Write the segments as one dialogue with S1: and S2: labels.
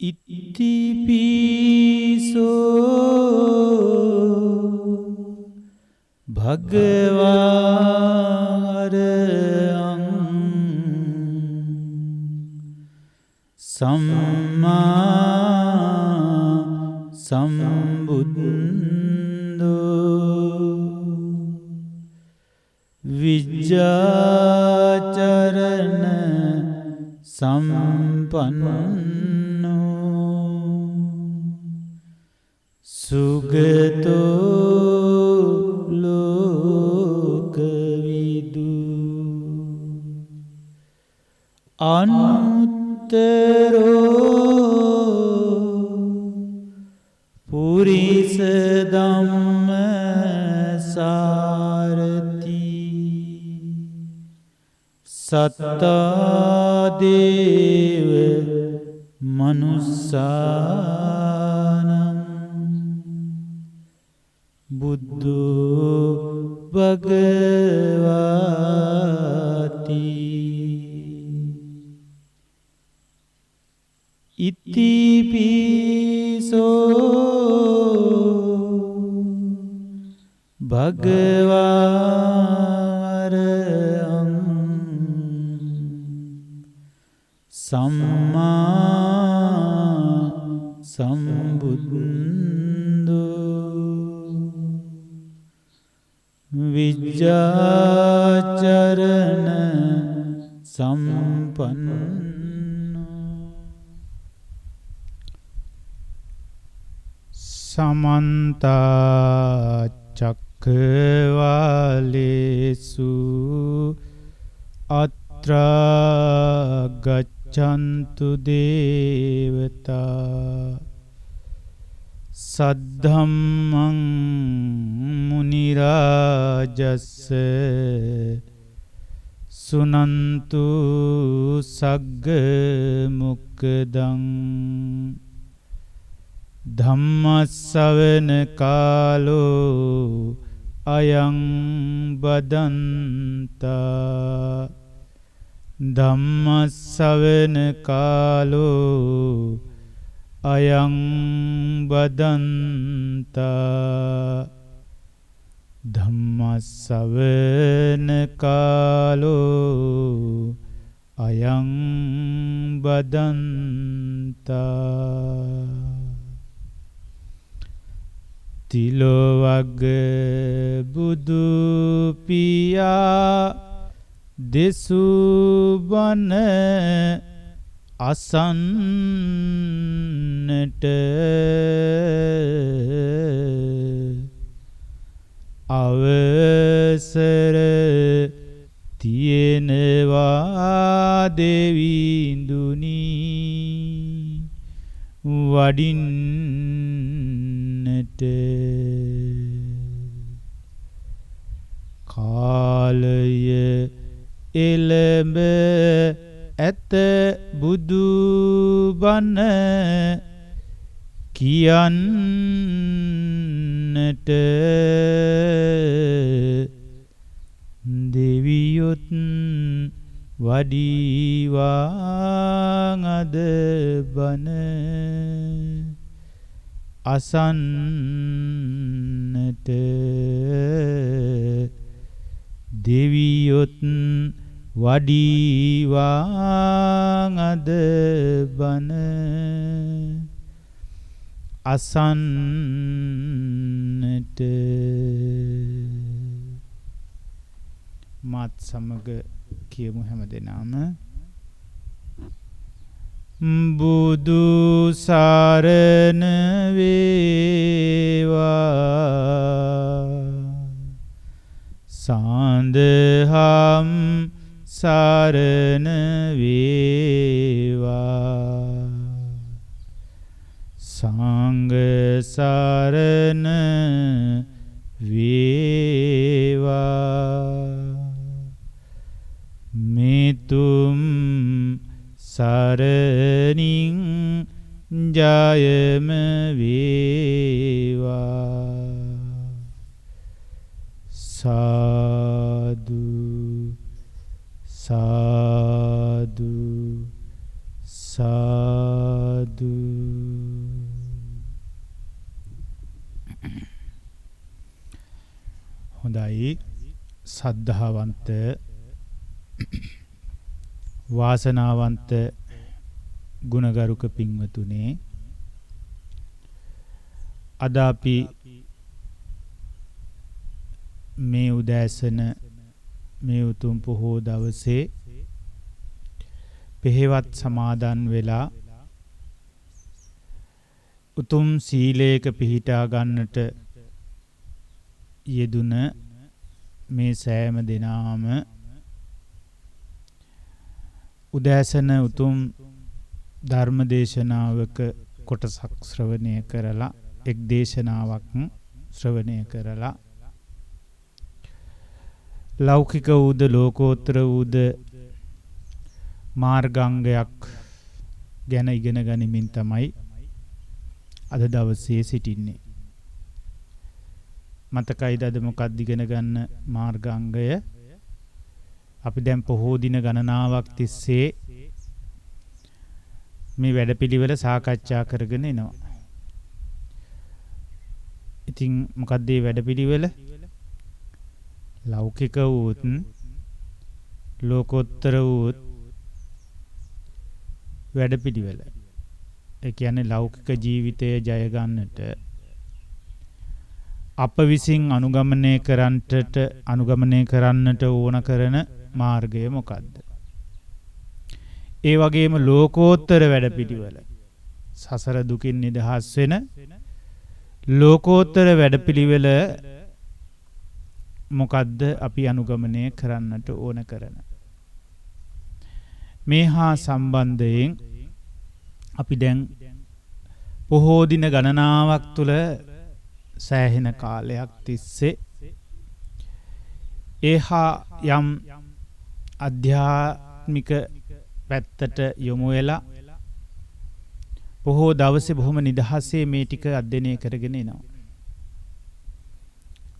S1: ඉත්තිපිසෝ භගවාරං සම්මා සම්බුද්ධෝ විජ්ජාචරණ සම්පන්නෝ සුගතෝ ලෝකවිදු අනුත්තරෝ පුරිස ධම්ම සාරති සත්තා දේව මනුස්සානං බුද්ධෝ භගවාති ඉතිපිසෝ භගවාරං සම්මා සම්බුද්ධෝ විජ්ජාචරණ සම්පන්නෝ සමන්ත චක්කවාලේසු අත්‍රා ගච්ඡන්තු දේවතා සද්ධම්මං මුනි රාජස්ස සුනන්තු සග්ග මොක්ඛදං ධම්මස්සවන කාලෝ අයං බදන්තා ධම්මස්සවන කාලෝ අයං බදන්තා ධම්මස්සවන කාලෝ අයං බදන්තා තිලෝවග්ග බුදු පියා දෙසුබන අසන්නට අවසර තියෙනවා දෙවිඳුනි වඩින්නට කාලය එළඹ ඇත බුදු බණ කියන්නට දෙවියොත් වඩිවාං අද බණ අසන්නට දෙවියොත් වඩිවාං අද බණ අසන්නට මාත් සමග කියමු හැමදෙනාම බුදු සරණ වේවා සාන්දහම් සරණ වේවා සංඝ සරණ වේවා මෙතුම් සරණින් ජයම වේවා සාදු සාදු සාදු සද්ධාවන්ත වාසනාවන්ත ගුණගරුක පින්වතුනේ, අද අපි මේ උදෑසන මේ උතුම් පොහෝ දවසේ පෙහෙවත් සමාදන් වෙලා උතුම් සීලයක පිහිටා ගන්නට යෙදුන මේ සෑම දිනාම උදෑසන උතුම් ධර්ම දේශනාවක කොටසක් ශ්‍රවණය කරලා එක් දේශනාවක් ශ්‍රවණය කරලා ලෞකික වූද ලෝකෝත්තර වූද මාර්ගාංගයක් ගැන ඉගෙන ගනිමින් තමයි අද දවසේ සිටින්නේ. මතකයිද අද මොකක්ද ඉගෙන ගන්න මාර්ගාංගය? අපි දැන් පොහෝ දින ගණනාවක් තිස්සේ මේ වැඩපිළිවෙල සාකච්ඡා කරගෙන එනවා. ඉතින් මොකක්ද මේ වැඩපිළිවෙල? ලෞකික වූත් ලෝකෝත්තර වූත් වැඩපිළිවෙල. ඒ කියන්නේ ලෞකික ජීවිතය ජය ගන්නට අප විසින් අනුගමනය කරන්නට ඕන කරන මාර්ගය මොකක්ද? ඒ වගේම ලෝකෝත්තර වැඩපිළිවෙල, සසර දුකින් නිදහස් වෙන ලෝකෝත්තර වැඩපිළිවෙල මොකද්ද අපි අනුගමනය කරන්නට ඕන කරන? මේ හා සම්බන්ධයෙන් අපි දැන් පොහෝ දින ගණනාවක් තුල සෑහෙන කාලයක් තිස්සේ ඒහා යම් අධ්‍යාත්මික පැත්තට යොමු වෙලා පොහෝ දවසේ බොහොම නිදහසේ මේ ටික අධ්‍යයනය කරගෙන එනවා.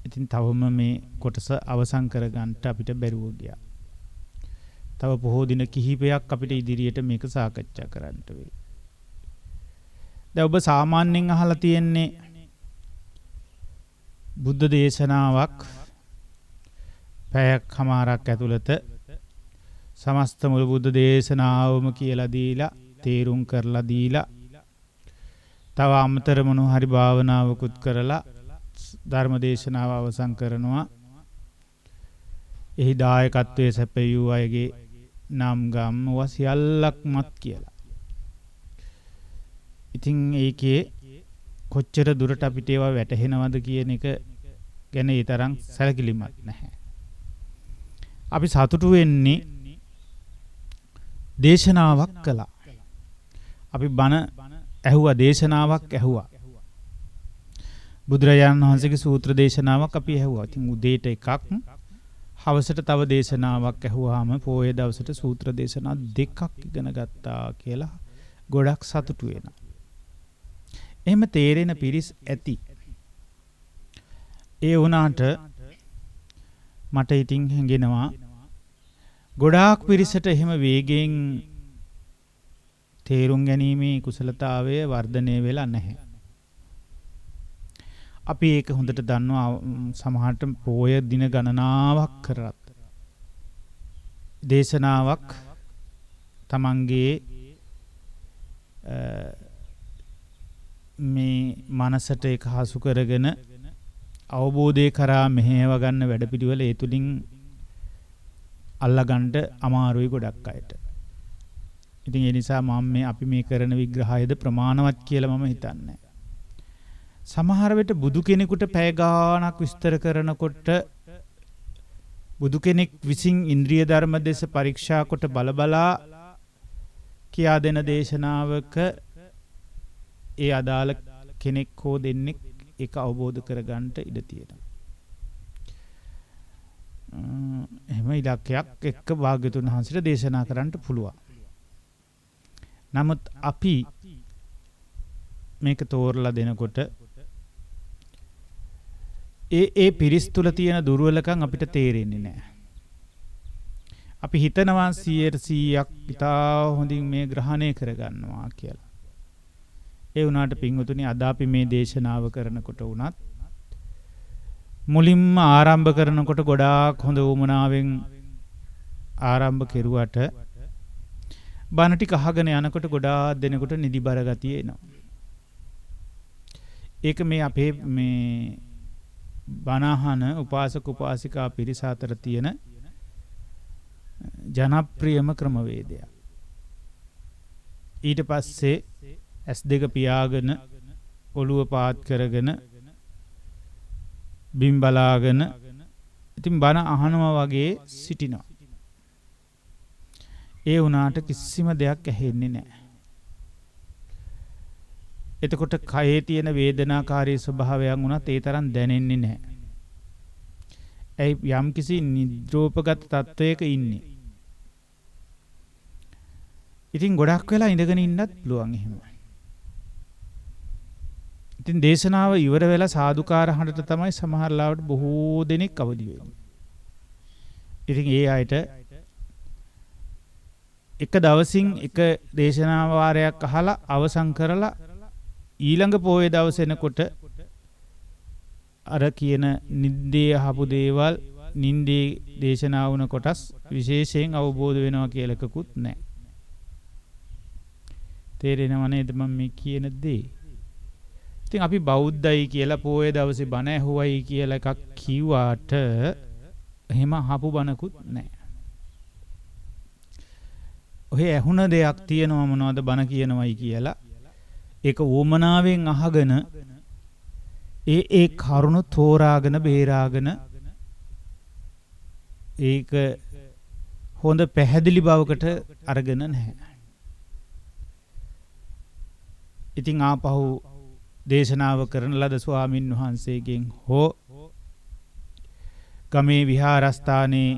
S1: ඉතින් තවම මේ කොටස අවසන් කරගන්නට අපිට බැරුව ගියා. තව පොහෝ දින කිහිපයක් අපිට ඉදිරියට මේක සාකච්ඡා කරන්නට වෙයි. දැන් ඔබ සාමාන්‍යයෙන් අහලා තියෙන්නේ බුද්ධ දේශනාවක් පැයක් හමාරක් ඇතුළත සමස්ත මුළු බුද්ධ දේශනාවම කියලා දීලා තේරුම් කරලා දීලා තව අමතර මොනවා හරි භාවනාවකුත් කරලා ධර්ම දේශනාව අවසන් කරනවා. එහි දායකත්වයේ සැපයූ අයගේ නම් ගම් වසියල්ලක්මත් කියලා. ඉතින් ඒකේ කොච්චර දුරට අපිට ඒවා වැටහෙනවද කියන එක ගැන ඒ තරම් සැලකිලිමත් නැහැ. අපි සතුටු වෙන්නේ දේශනාවක් කළා. අපි බණ ඇහුවා, දේශනාවක් ඇහුවා. බුදුරජාණන් වහන්සේගේ සූත්‍ර දේශනාවක් අපි ඇහුවා. ඉතින් උදේට එකක්, හවසට තව දේශනාවක් ඇහුවාම පොයේ දවසට සූත්‍ර දේශනා දෙකක් ඉගෙන ගත්තා කියලා ගොඩක් සතුටු වෙනවා. එහෙම තේරෙන පිරිස් ඇති. ඒ වුණාට මට ඉතින් හැඟෙනවා ගොඩාක් පිරිසට එහෙම වේගයෙන් තේරුම් ගැනීමේ කුසලතාවය වර්ධනය වෙලා නැහැ. අපි ඒක හොඳට දන්නවා. සමහරට පොය දින ගණනාවක් කරත් දේශනාවක් තමන්ගේ මේ මනසට ඒක හසු කරගෙන අවබෝධය කරා මෙහෙව ගන්න වැඩපිළිවෙල ඒ තුලින් අල්ලගන්න අමාරුයි ගොඩක් අයට. ඉතින් ඒ නිසා අපි මේ කරන විග්‍රහයද ප්‍රමාණවත් කියලා මම හිතන්නේ. සමහර වෙලට බුදු කෙනෙකුට පැය ගාණක් විස්තර කරනකොට බුදු කෙනෙක් විසින් ඉන්ද්‍රිය ධර්ම දෙස පරීක්ෂා කොට බලබලා කියා දෙන දේශනාවක ඒ අදාළ කෙනෙක් හෝ දෙන්නෙක් ඒක අවබෝධ කරගන්නට ඉඩ තියෙනවා. එහෙම ඉලක්කයක් එක්ක භාග්‍යතුන් වහන්සේට දේශනා කරන්න පුළුවන්. නමුත් අපි මේක තෝරලා දෙනකොට ඒ පිරිස් තුල තියෙන දුර්වලකම් අපිට තේරෙන්නේ නැහැ. අපි හිතනවා 100%ක් ඉතා හොඳින් මේ ග්‍රහණය කරගන්නවා කියලා. ඒ වුණාට පින්වතුනි, අද අපි මේ දේශනාව කරනකොට වුණත් මුලින්ම ආරම්භ කරනකොට ගොඩාක් හොඳ වුමනාවෙන් ආරම්භ කෙරුවට බණ ටික අහගෙන යනකොට ගොඩාක් දෙනකොට නිදිබර ගතිය එනවා. ඒක මේ අපේ මේ බණහන උපාසක උපාසිකා පිරිස අතර තියෙන ජනප්‍රියම ක්‍රමවේදයක්. ඊට පස්සේ S2 පියාගෙන ඔළුව පාත් කරගෙන බිම් බලාගෙන ඉතින් බණ අහනවා වගේ සිටිනවා. ඒ වුණාට කිසිම දෙයක් ඇහෙන්නේ නැහැ. එතකොට කයේ තියෙන වේදනාකාරී ස්වභාවයන් උනත් ඒ තරම් දැනෙන්නේ නැහැ. ඒ යම්කිසි නිද්‍රෝපගත තත්වයක ඉන්නේ. ඉතින් ගොඩක් වෙලා ඉඳගෙන ඉන්නත් පුළුවන් එහෙම. ඉතින් දේශනාව ඉවර වෙලා සාදුකාර හඬට තමයි සමහර ලාවට බොහෝ දෙනෙක් අවදි වෙන්නේ. ඉතින් ඒ අයට එක දවසින් එක දේශනා වාරයක් අහලා අවසන් කරලා ඊළඟ පොයේ දවස් එනකොට අර කියන නිද්දේ අහපු දේවල් නින්දේ දේශනා වුණ කොටස් විශේෂයෙන් අවබෝධ වෙනවා කියලා එකකුත් නැහැ. තේරෙනව නේද මම මේ කියන දේ? ඉතින් අපි බෞද්ධයි කියලා පොයේ දවසේ බණ ඇහුවයි කියලා එකක් කිව්වාට එහෙම අහපු බණකුත් නැහැ. ඔහේ ඇහුණ දෙයක් තියෙනවා මොනවද බණ කියනවයි කියලා ඒක වොමනාවෙන් අහගෙන ඒ කරුණ තෝරාගෙන බේරාගෙන ඒක හොඳ පැහැදිලි බවකට අරගෙන නැහැ. ඉතින් ආපහු දේශනාව කරන ලද ස්වාමින් වහන්සේගෙන් හෝ ගමේ විහාරස්ථානයේ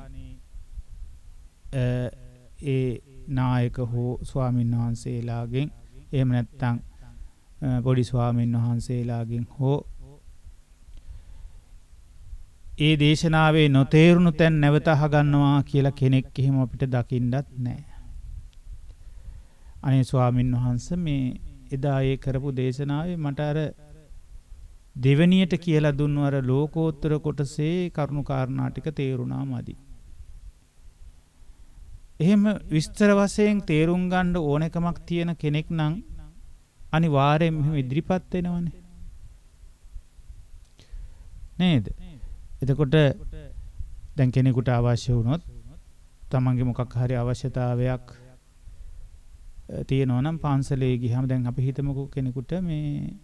S1: ඒ නායක හෝ ස්වාමින් වහන්සේලාගෙන් එහෙම නැත්නම් පොඩි ස්වාමින් වහන්සේලාගෙන් හෝ ඒ දේශනාවේ නොතේරුණු තැන් නැවත අහගන්නවා කියලා කෙනෙක් එහෙම අපිට දකින්නත් නැහැ. අනේ ස්වාමින් වහන්සේ මේ එදා ඒ කරපු දේශනාවේ මට අර දෙවණියට කියලා දුන්නු අර ලෝකෝත්තර කොටසේ කරුණු කාරණා ටික තේරුණා මදි. එහෙම විස්තර වශයෙන් තේරුම් ගන්න ඕනකමක් තියෙන කෙනෙක් නම් අනිවාර්යයෙන් මෙහෙම ඉදිරිපත් වෙනවනේ. නේද? එතකොට දැන් කෙනෙකුට අවශ්‍ය වුණොත් තමන්ගේ මොකක් හරි අවශ්‍යතාවයක් තියෙනවා නම් පන්සලේ ගියාම දැන් අපි හිතමුකෝ කෙනෙකුට මේ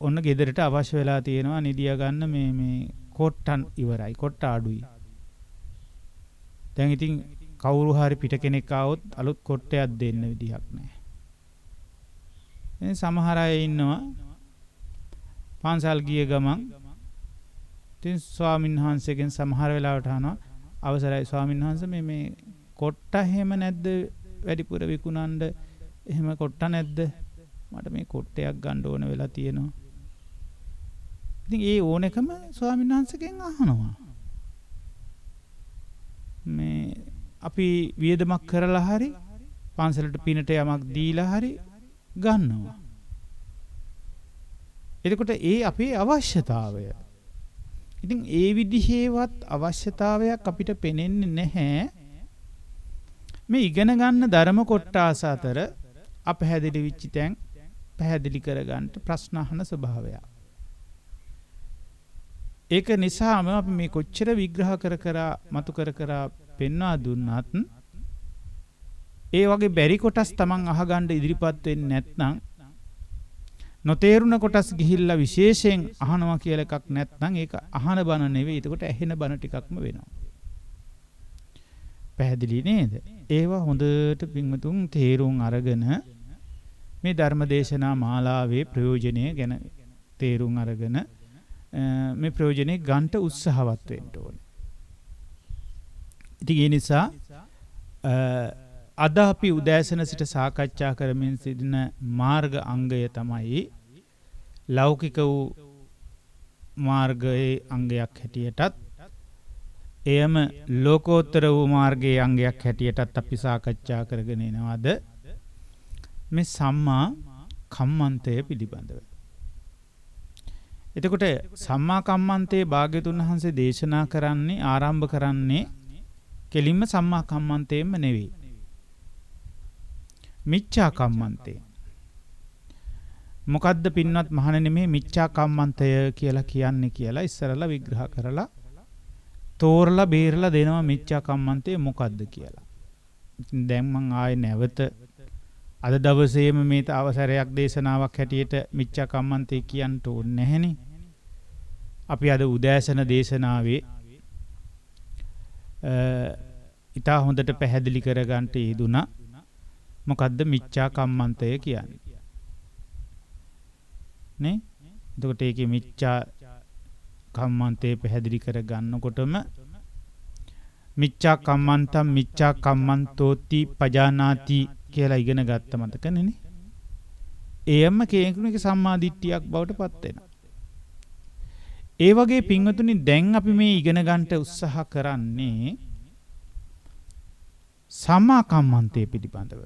S1: ඔන්න ගෙදරට අවශ්‍ය වෙලා තියෙනවා නිදියා ගන්න මේ කොට්ටන් ඉවරයි කොට්ට අඩුයි. දැන් ඉතින් කවුරු හරි පිට කෙනෙක් ආවොත් අලුත් කොට්ටයක් දෙන්න විදිහක් නැහැ. සමහර අය ඉන්නවා පන්සල් ගිය ගමන් ඉතින් ස්වාමීන් වහන්සේගෙන් සමහර වෙලාවට අහනවා අවසරයි ස්වාමීන් වහන්සේ මේ කොට්ට එහෙම නැද්ද වැඩිපුර විකුණන්න එහෙම කොට්ට නැද්ද මට මේ කොට්ටයක් ගන්න ඕන වෙලා තියෙනවා. ඉතින් ඒ ඕනෙකම ස්වාමීන් වහන්සේගෙන් අහනවා. මේ අපි වියදමක් කරලා හරි පන්සලට පිනට යමක් දීලා හරි ගන්නවා. එතකොට ඒ අපේ අවශ්‍යතාවය. ඉතින් ඒ විදිහේවත් අවශ්‍යතාවයක් අපිට පේන්නේ නැහැ. මේ ඉගෙන ගන්න ධර්ම කොටස අතර අපහැදිලි වෙච්ච තැන් පැහැදිලි කරගන්න ප්‍රශ්න අහන ස්වභාවය. ඒක නිසාම අපි මේ කොච්චර විග්‍රහ කර මතු කර පෙන්වා දුන්නත් ඒ වගේ බැරි කොටස් Taman අහගන්න ඉදිරිපත් වෙන්නේ නැත්නම් නොතේරුණ කොටස් ගිහිල්ලා විශේෂයෙන් අහනවා කියලා එකක් නැත්නම් ඒක අහන බණ නෙවෙයි. ඒකට ඇහෙන බණ ටිකක්ම වෙනවා. පැහැදිලි නේද? ඒවා හොඳට පින්වතුන් තේරුම් අරගෙන මේ ධර්මදේශනා මාලාවේ ප්‍රයෝජනය ගැන තේරුම් අරගෙන මේ ප්‍රයෝජනේ ගන්නට උත්සාහවත් වෙන්න ඕනේ. ඉතින් ඒ නිසා අද අපි උදෑසන සිට සාකච්ඡා කරමින් සිටින මාර්ග අංගය තමයි ලෞකික වූ මාර්ගයේ අංගයක් හැටියටත් එයම ලෝකෝත්තර වූ මාර්ගයේ අංගයක් හැටියටත් අපි සාකච්ඡා කරගෙන එනවාද මේ සම්මා කම්මන්තය පිළිබඳව. එතකොට සම්මා කම්මන්තේ භාග්‍යතුන් වහන්සේ දේශනා කරන්නේ ආරම්භ කරන්නේ කෙලින්ම සම්මා කම්මන්තේම නෙවෙයි. මිච්ඡා කම්මන්තේ. මොකද්ද පින්වත් මහණෙනි මේ මිච්ඡා කම්මන්තය කියලා කියන්නේ කියලා ඉස්සරලා විග්‍රහ කරලා තෝරලා බේරලා දෙනවා මිච්ඡා කම්මන්තේ මොකද්ද කියලා. ඉතින් දැන් මම ආයේ නැවත අද දවසේම මේ අවසරයක් දේශනාවක් හැටියට මිච්ඡා කම්මන්තේ කියන්න ඕනේ නැහෙනේ. අපි අද උදෑසන දේශනාවේ ඊට හොඳට පැහැදිලි කරගන්න යෙදුණා. මොකද්ද මිච්ඡා කම්මන්තය කියන්නේ? නේ? එතකොට ඒකේ මිච්ඡා කම්මන්තේ පැහැදිලි කරගන්නකොටම මිච්ඡා කම්මන්තම් මිච්ඡා කම්මන්තෝති පජානාති කියලා ඉගෙන ගත්ත මතකනේ. එයම කෙනෙකුගේ සම්මා දිට්ඨියක් බවට පත් වෙනවා. ඒ වගේ පින්වතුනි දැන් අපි මේ ඉගෙන ගන්නට උත්සාහ කරන්නේ සම්මා කම්මන්තේ පිළිබඳව.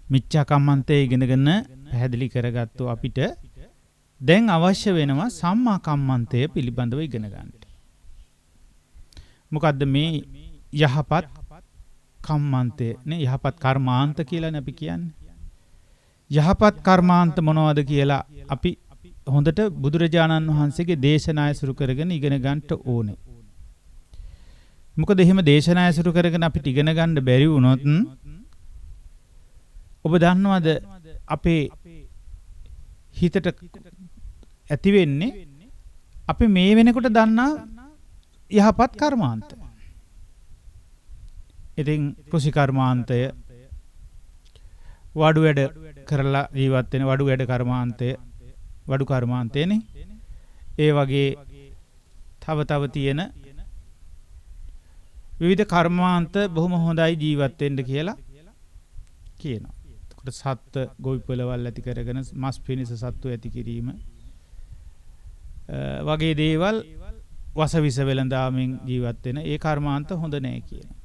S1: මිච්ඡා කම්මන්තේ ඉගෙනගෙන පැහැදිලි කරගත්තෝ අපිට දැන් අවශ්‍ය වෙනවා සම්මා කම්මන්තය පිළිබඳව ඉගෙන ගන්න. මොකද්ද මේ යහපත් කම්මන්තය නේ? යහපත් කර්මාන්ත කියලානේ අපි කියන්නේ. යහපත් කර්මාන්ත මොනවද කියලා අපි හොඳට බුදුරජාණන් වහන්සේගේ දේශනා ඇසුරු කරගෙන ඉගෙන ගන්නට ඕනේ. මොකද එහෙම දේශනා ඇසුරු කරගෙන අපිට ඉගෙන ගන්න බැරි වුණොත් ඔබ දන්නවද අපේ හිතට ඇති වෙන්නේ අපි මේ වෙනකොට දන්නා යහපත් කර්මාන්ත. ඉතින් කෘෂි කර්මාන්තය, වඩු වැඩ කරලා ජීවත් වෙන වඩු වැඩ කර්මාන්තය, වඩු කර්මාන්තයනේ. ඒ වගේ තව තියෙන විවිධ කර්මාන්ත බොහොම හොඳයි ජීවත් වෙන්න කියලා කියනවා. එතකොට සත්ත්ව ගොවිපළවල් ඇති කරගෙන මස් පිණිස සත්තු ඇති කිරීම වගේ දේවල් වසවිස වෙලඳාමෙන් ජීවත් වෙන ඒ කර්මාන්ත හොඳ නැහැ කියනවා.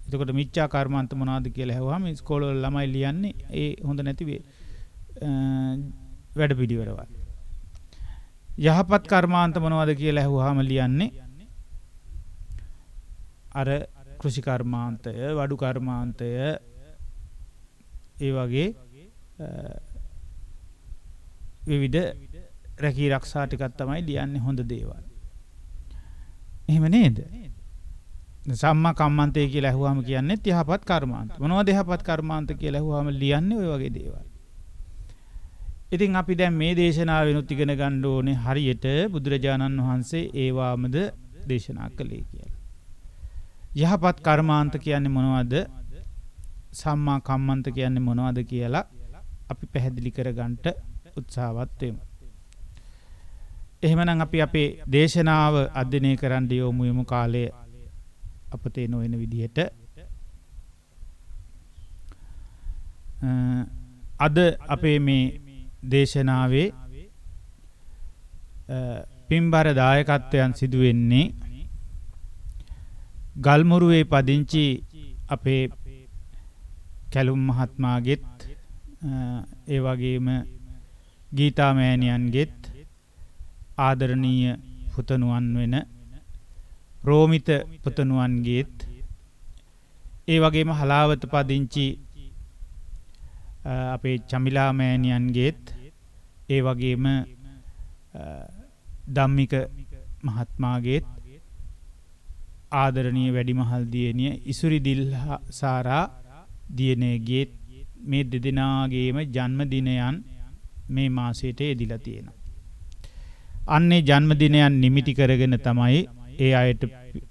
S1: එතකොට මිච්ඡා කර්මාන්ත මොනවද කියලා අහුවාම ඉස්කෝලවල ළමයි ලියන්නේ ඒ හොඳ නැති වැඩ පිළිවෙලවල්. යහපත් කර්මාන්ත මොනවද කියලා අහුවාම ලියන්නේ අර කෘෂි කර්මාන්තය, වඩු කර්මාන්තය, ඒ වගේ විවිධ රැකී ආරක්ෂා ටිකක් තමයි ලියන්නේ හොඳ දේවල්. එහෙම නේද? සම්මා කම්මන්තය කියලා අහුවාම කියන්නේ යහපත් කර්මාන්ත. මොනවද යහපත් කර්මාන්ත කියලා අහුවාම ලියන්නේ ওই වගේ දේවල්. ඉතින් අපි දැන් මේ දේශනාවෙනුත් ඉගෙන ගන්න ඕනේ හරියට බුදුරජාණන් වහන්සේ ඒවාමද දේශනා කළේ කියලා. යහපත් කර්මාන්ත කියන්නේ මොනවද? සම්මා කම්මන්ත කියන්නේ මොනවද කියලා අපි පැහැදිලි කරගන්න උත්සාහවත් වෙමු. එහෙමනම් අපි අපේ දේශනාව අධ්‍යයනය කරන්න යොමු කාලයේ අපතේ නොවන විදිහට අද අපේ මේ දේශනාවේ පින්බර දායකත්වයන් සිදු වෙන්නේ ගල්මුරුවේ පදිංචි අපේ කැලුම් මහත්මයාගෙත් ඒ වගේම ගීතා මෑණියන්ගෙත් ආදරණීය පුතණුවන් වෙන රෝමිත පුතණුවන්ගෙත් ඒ වගේම හලාවත පදිංචි අපේ චමිලා මෑණියන්ගෙත් ඒ වගේම ධම්මික මහත්මයාගෙත් ආදරණීය වැඩිමහල් දියණිය ඉසුරි දිල්සාරා දියණියගේ මේ දෙදෙනාගේම ජන්මදිනයන් මේ මාසයට එදිලා තියෙනවා. අන්නේ ජන්මදිනයන් නිමිති කරගෙන තමයි ඒ අයට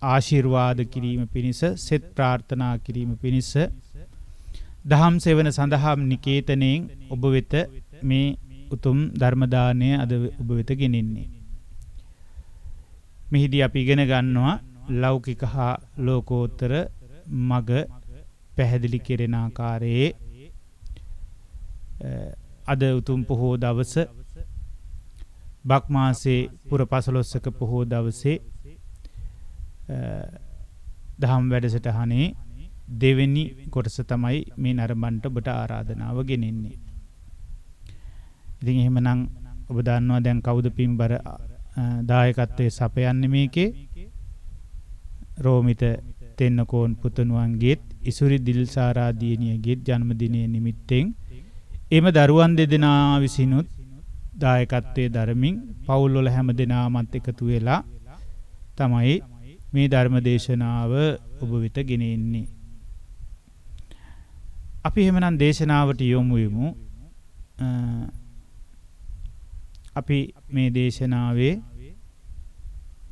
S1: ආශිර්වාද කිරීම පිණිස, සෙත් ප්‍රාර්ථනා කිරීම පිණිස දහම් සෙවන සඳහා නිකේතනයෙන් ඔබ වෙත මේ උතුම් ධර්ම දාණය අද ඔබ වෙත ගෙනෙන්නේ. මෙහිදී අපි ඉගෙන ගන්නවා ලෞකික හා ලෝකෝත්තර මග පැහැදිලි කෙරෙන ආකාරයේ අද උතුම් පොහෝ දවස බක් මාසේ පුර 15ක පොහෝ දවසේ දහම් වැඩසටහනේ දෙවෙනි කොටස තමයි මේ නරඹන්ට ඔබට ආරාධනාව ගෙනෙන්නේ. ඉතින් එහෙමනම් ඔබ දන්නවා දැන් කවුද පින්බර දායකත්වයේ සපයන්නේ මේකේ? රෝමිත තෙන්නකෝන් පුතණුවන්ගේත් ඉසුරි දිල්සාරා දියණියගේත් ජන්මදිනයේ නිමිත්තෙන් එම දරුවන් දෙදෙනා විසිනුත් දායකත්වයේ දරමින් පවුල් වල හැම දෙනාමත් එකතු වෙලා තමයි මේ ධර්ම දේශනාව ඔබ වෙත ගෙනෙන්නේ. අපි එහෙමනම් දේශනාවට යොමු වෙමු. අපි මේ දේශනාවේ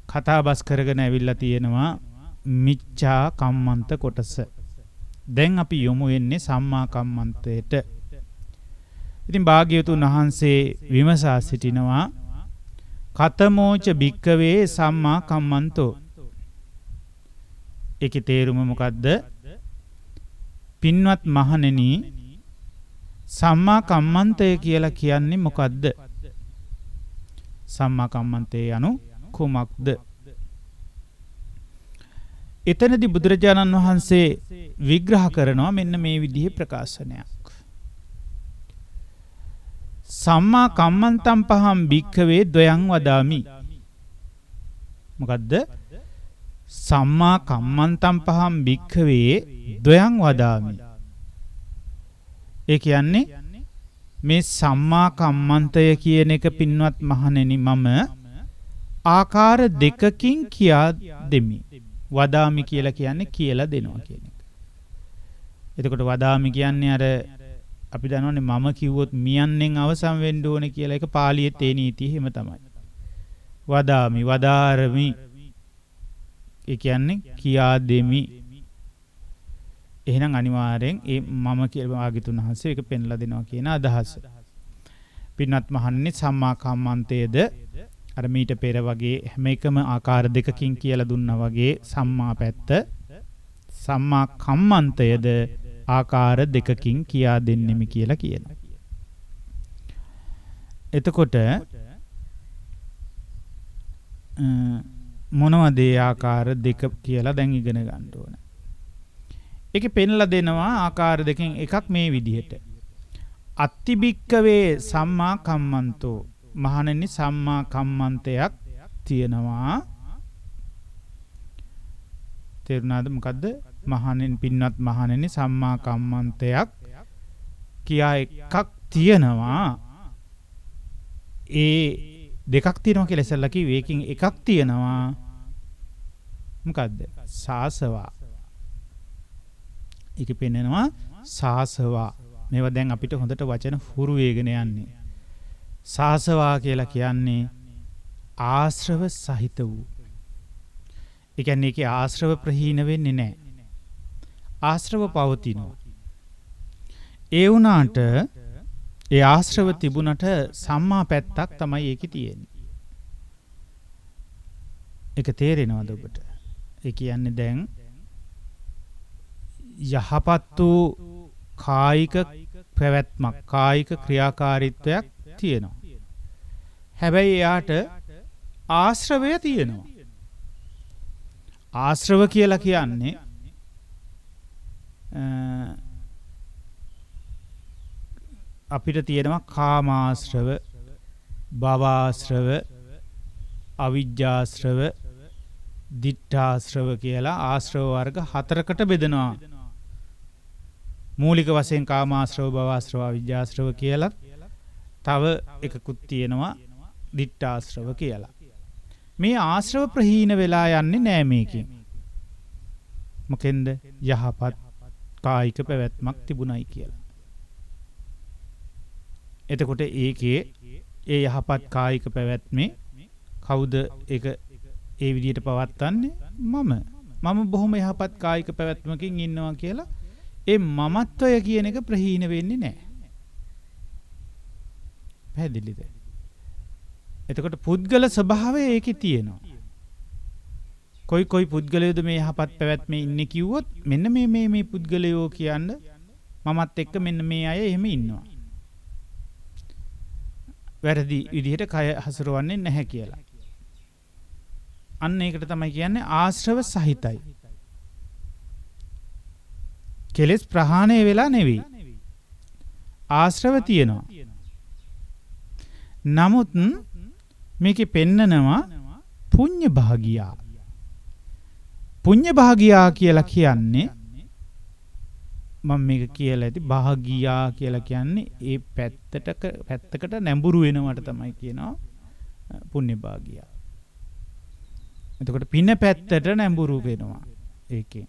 S1: කතාබස් කරගෙන ඇවිල්ලා තියෙනවා මිච්ඡා කම්මන්ත කොටස. දැන් අපි යොමු වෙන්නේ සම්මා කම්මන්තයට. ඉතින් භාග්‍යවතුන් වහන්සේ විමසා සිටිනවා කතමෝච භික්කවේ සම්මා කම්මන්තෝ. ඒකේ තේරුම මොකද්ද? පින්වත් මහණෙනි, සම්මා කම්මන්තය කියලා කියන්නේ මොකද්ද? සම්මා කම්මන්තේ යනු කුමක්ද? එතනදී බුදුරජාණන් වහන්සේ විග්‍රහ කරනවා මෙන්න මේ විදිහේ ප්‍රකාශනයක්. සම්මා කම්මන්තම් පහම් භික්ඛවේ ද්වයං වදාමි. මොකද්ද? සම්මා කම්මන්තම් පහම් භික්ඛවේ ද්වයං වදාමි. ඒ කියන්නේ මේ සම්මා කම්මන්තය කියන එක පින්වත් මහණෙනි මම ආකාර දෙකකින් කියා දෙමි. වදාමි කියලා කියන්නේ කියලා දෙනවා කියන එක. එතකොට වදාමි කියන්නේ අර අපි දන්නවනේ මම කිව්වොත් මියන්නෙන් අවසන් වෙන්න ඕනේ කියලා එක පාලියේ තේ නීතිය එහෙම තමයි. වදාමි වදාරමි. ඒ කියන්නේ කියා දෙමි. එහෙනම් අනිවාර්යෙන් ඒ මම කියලා ආගිතුන් වහන්සේ ඒක පෙන්ලා දෙනවා කියන අදහස. පින්වත් මහන්නේ සම්මා කම්මන්තයේද අර මීට පෙර වගේ හැම එකම ආකාර දෙකකින් කියලා දුන්නා වගේ සම්මා පැත්ත, සම්මා කම්මන්තයේද ආකාර දෙකකින් කියා දෙන්නෙමි කියලා කියනවා. එතකොට මොනවද ඒ ආකාර දෙක කියලා දැන් ඉගෙන ගන්න ඕන. ඒකේ පෙන්ලා දෙනවා ආකාර දෙකෙන් එකක් මේ විදිහට. අත්තිබික්කවේ සම්මා කම්මන්තෝ. මහණෙනි සම්මා කම්මන්තයක් තියෙනවා. තේරුණාද මොකද්ද? මහණෙනි පින්වත් මහණෙනි සම්මා කම්මන්තයක් කියා එකක් තියෙනවා. ඒ දෙකක් තියෙනවා කියලා ඉස්සෙල්ලා කිව්වේ. ඒකෙන් එකක් තියෙනවා. මොකද්ද? සාසවා. ඒක පෙන්නනවා සාසවා. මේවා දැන් අපිට හොඳට වචන හුරු වේගෙන යන්නේ. සාසවා කියලා කියන්නේ ආශ්‍රව සහිත වූ. ඒ කියන්නේ ඒකේ ආශ්‍රව ප්‍රහීන වෙන්නේ නැහැ. ආශ්‍රව පවතිනවා. ඒ වුණාට ඒ ආශ්‍රව තිබුණට සම්මා පැත්තක් තමයි ඒකේ තියෙන්නේ. ඒක තේරෙනවද ඔබට? ඒ කියන්නේ දැන් යහපත් වූ කායික පැවැත්මක්, කායික ක්‍රියාකාරීත්වයක් තියෙනවා. හැබැයි එයාට ආශ්‍රවය තියෙනවා. ආශ්‍රව කියලා කියන්නේ අපිට තියෙනවා කාමාශ්‍රව, භවආශ්‍රව, අවිජ්ජාශ්‍රව, දිඨාශ්‍රව කියලා ආශ්‍රව වර්ග 4කට බෙදනවා. මූලික වශයෙන් කාමාශ්‍රව, භවආශ්‍රව, අවිජ්ජාශ්‍රව කියලා තව එකකුත් තියෙනවා දිඨාශ්‍රව කියලා. මේ ආශ්‍රව ප්‍රහීන වෙලා යන්නේ නෑ මේකෙන්. මොකෙන්ද? යහපත් කායික පැවැත්මක් තිබුණයි කියලා. එතකොට ඒකේ ඒ යහපත් කායික පැවැත්මේ කවුද ඒක ඒ විදිහට පවත්වන්නේ? මම බොහොම යහපත් කායික පැවැත්මකින් ඉන්නවා කියලා ඒ මමත්වය කියන එක ප්‍රහීන වෙන්නේ නැහැ. පැහැදිලිද? එතකොට පුද්ගල ස්වභාවය ඒකේ තියෙනවා. කොයි පුද්ගලයෝද මේ යහපත් පැවැත්මේ ඉන්නේ කිව්වොත් මෙන්න මේ පුද්ගලයෝ කියන්න මමත් එක්ක මෙන්න මේ අය එහෙම ඉන්නවා. වැරදි විදිහට කය හසුරවන්නේ නැහැ කියලා. අන්න ඒකට තමයි කියන්නේ ආශ්‍රව සහිතයි. කෙලෙස් ප්‍රහාණය වෙලා නෙවෙයි. ආශ්‍රව තියෙනවා. නමුත් මේකේ පෙන්නනවා පුඤ්ඤ භාගියා. පුඤ්ඤ භාගියා කියලා කියන්නේ මම මේක කියලා ඇති භාගියා කියලා කියන්නේ ඒ පැත්තකට නැඹුරු වෙනවට තමයි කියනවා පුණ්‍ය භාගියා. එතකොට පින පැත්තට නැඹුරු වෙනවා ඒකෙන්.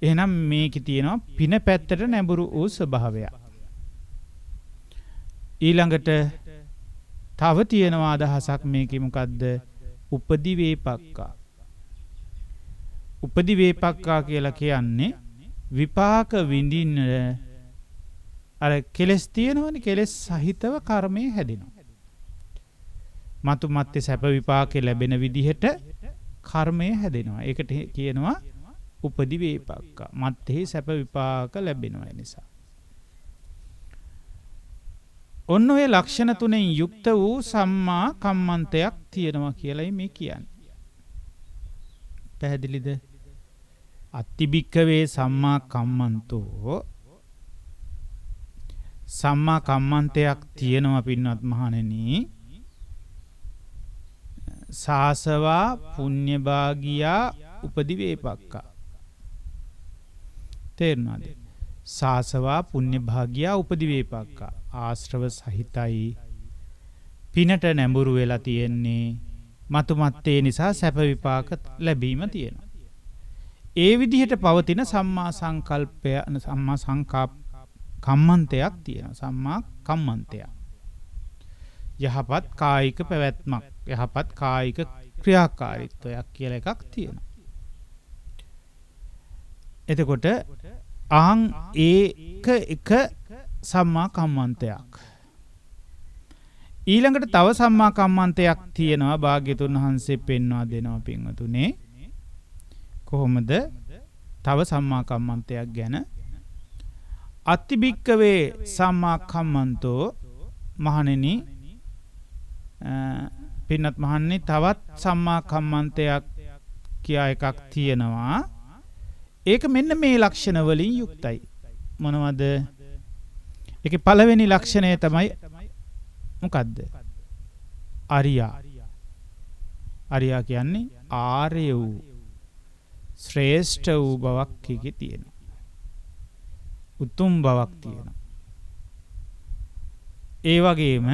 S1: එහෙනම් මේකේ තියෙනවා පින පැත්තට නැඹුරු වූ ස්වභාවය. ඊළඟට තව තියෙනවා අදහසක් මේකේ මොකද්ද? උපදි වේපක්කා. උපදි වේපක්කා කියලා කියන්නේ විපාක විඳින්න අර කෙලස් තියෙනවනේ කෙලස් සහිතව කර්මය හැදෙනවා. මතු මත්තේ සැප විපාක ලැබෙන විදිහට කර්මය හැදෙනවා. ඒකට කියනවා උපදි වේපක්කා. මත්තේ සැප විපාක ලැබෙනවා නිසා. ඔන්න ඔය ලක්ෂණ තුනෙන් යුක්ත වූ සම්මා කම්මන්තයක් තියෙනවා කියලායි මේ කියන්නේ. පැහැදිලිද? අත්තිබික්කවේ සම්මා කම්මන්තෝ සම්මා කම්මන්තයක් තියෙනවා පින්වත් මහණෙනි. සාසවා පුඤ්ඤ භාගියා උපදි වේපක්කා. තේරුණාද? සාසවා පුඤ්ඤ භාගියා උපදි වේපක්කා. ආශ්‍රව සහිතයි පිනට නැඹුරු වෙලා තියෙන්නේ. මතු මත්තේ නිසා සැප විපාක ලැබීම තියෙනවා. ඒ විදිහට පවතින සම්මා සංකල්පය සම්මා සංකප්ප කම්මන්තයක් තියෙනවා. සම්මා කම්මන්තයක්. යහපත් කායික පැවැත්මක්, යහපත් කායික ක්‍රියාකාරීත්වයක් කියලා එකක් තියෙනවා. එතකොට එක සම්මා කම්මන්තයක්. ඊළඟට තව සම්මා කම්මන්තයක් තියෙනවා. භාග්‍යතුන් වහන්සේ පෙන්වා දෙනවා පින්වතුනේ. කොහොමද? තව සම්මා කම්මන්තයක් ගැන අත්තිබික්කවේ සම්මා කම්මන්තෝ මහණෙනි පින්නත් මහන්නේ තවත් සම්මා කම්මන්තයක් කියා එකක් තියෙනවා. ඒක මෙන්න මේ ලක්ෂණ වලින් යුක්තයි. මොනවද? ඒකේ පළවෙනි ලක්ෂණය තමයි මොකද්ද? අරියා. අරියා කියන්නේ ආර්ය වූ ශ්‍රේෂ්ඨ වූ බවක් එකේ තියෙනවා. උතුම් බවක් තියෙනවා. ඒ වගේම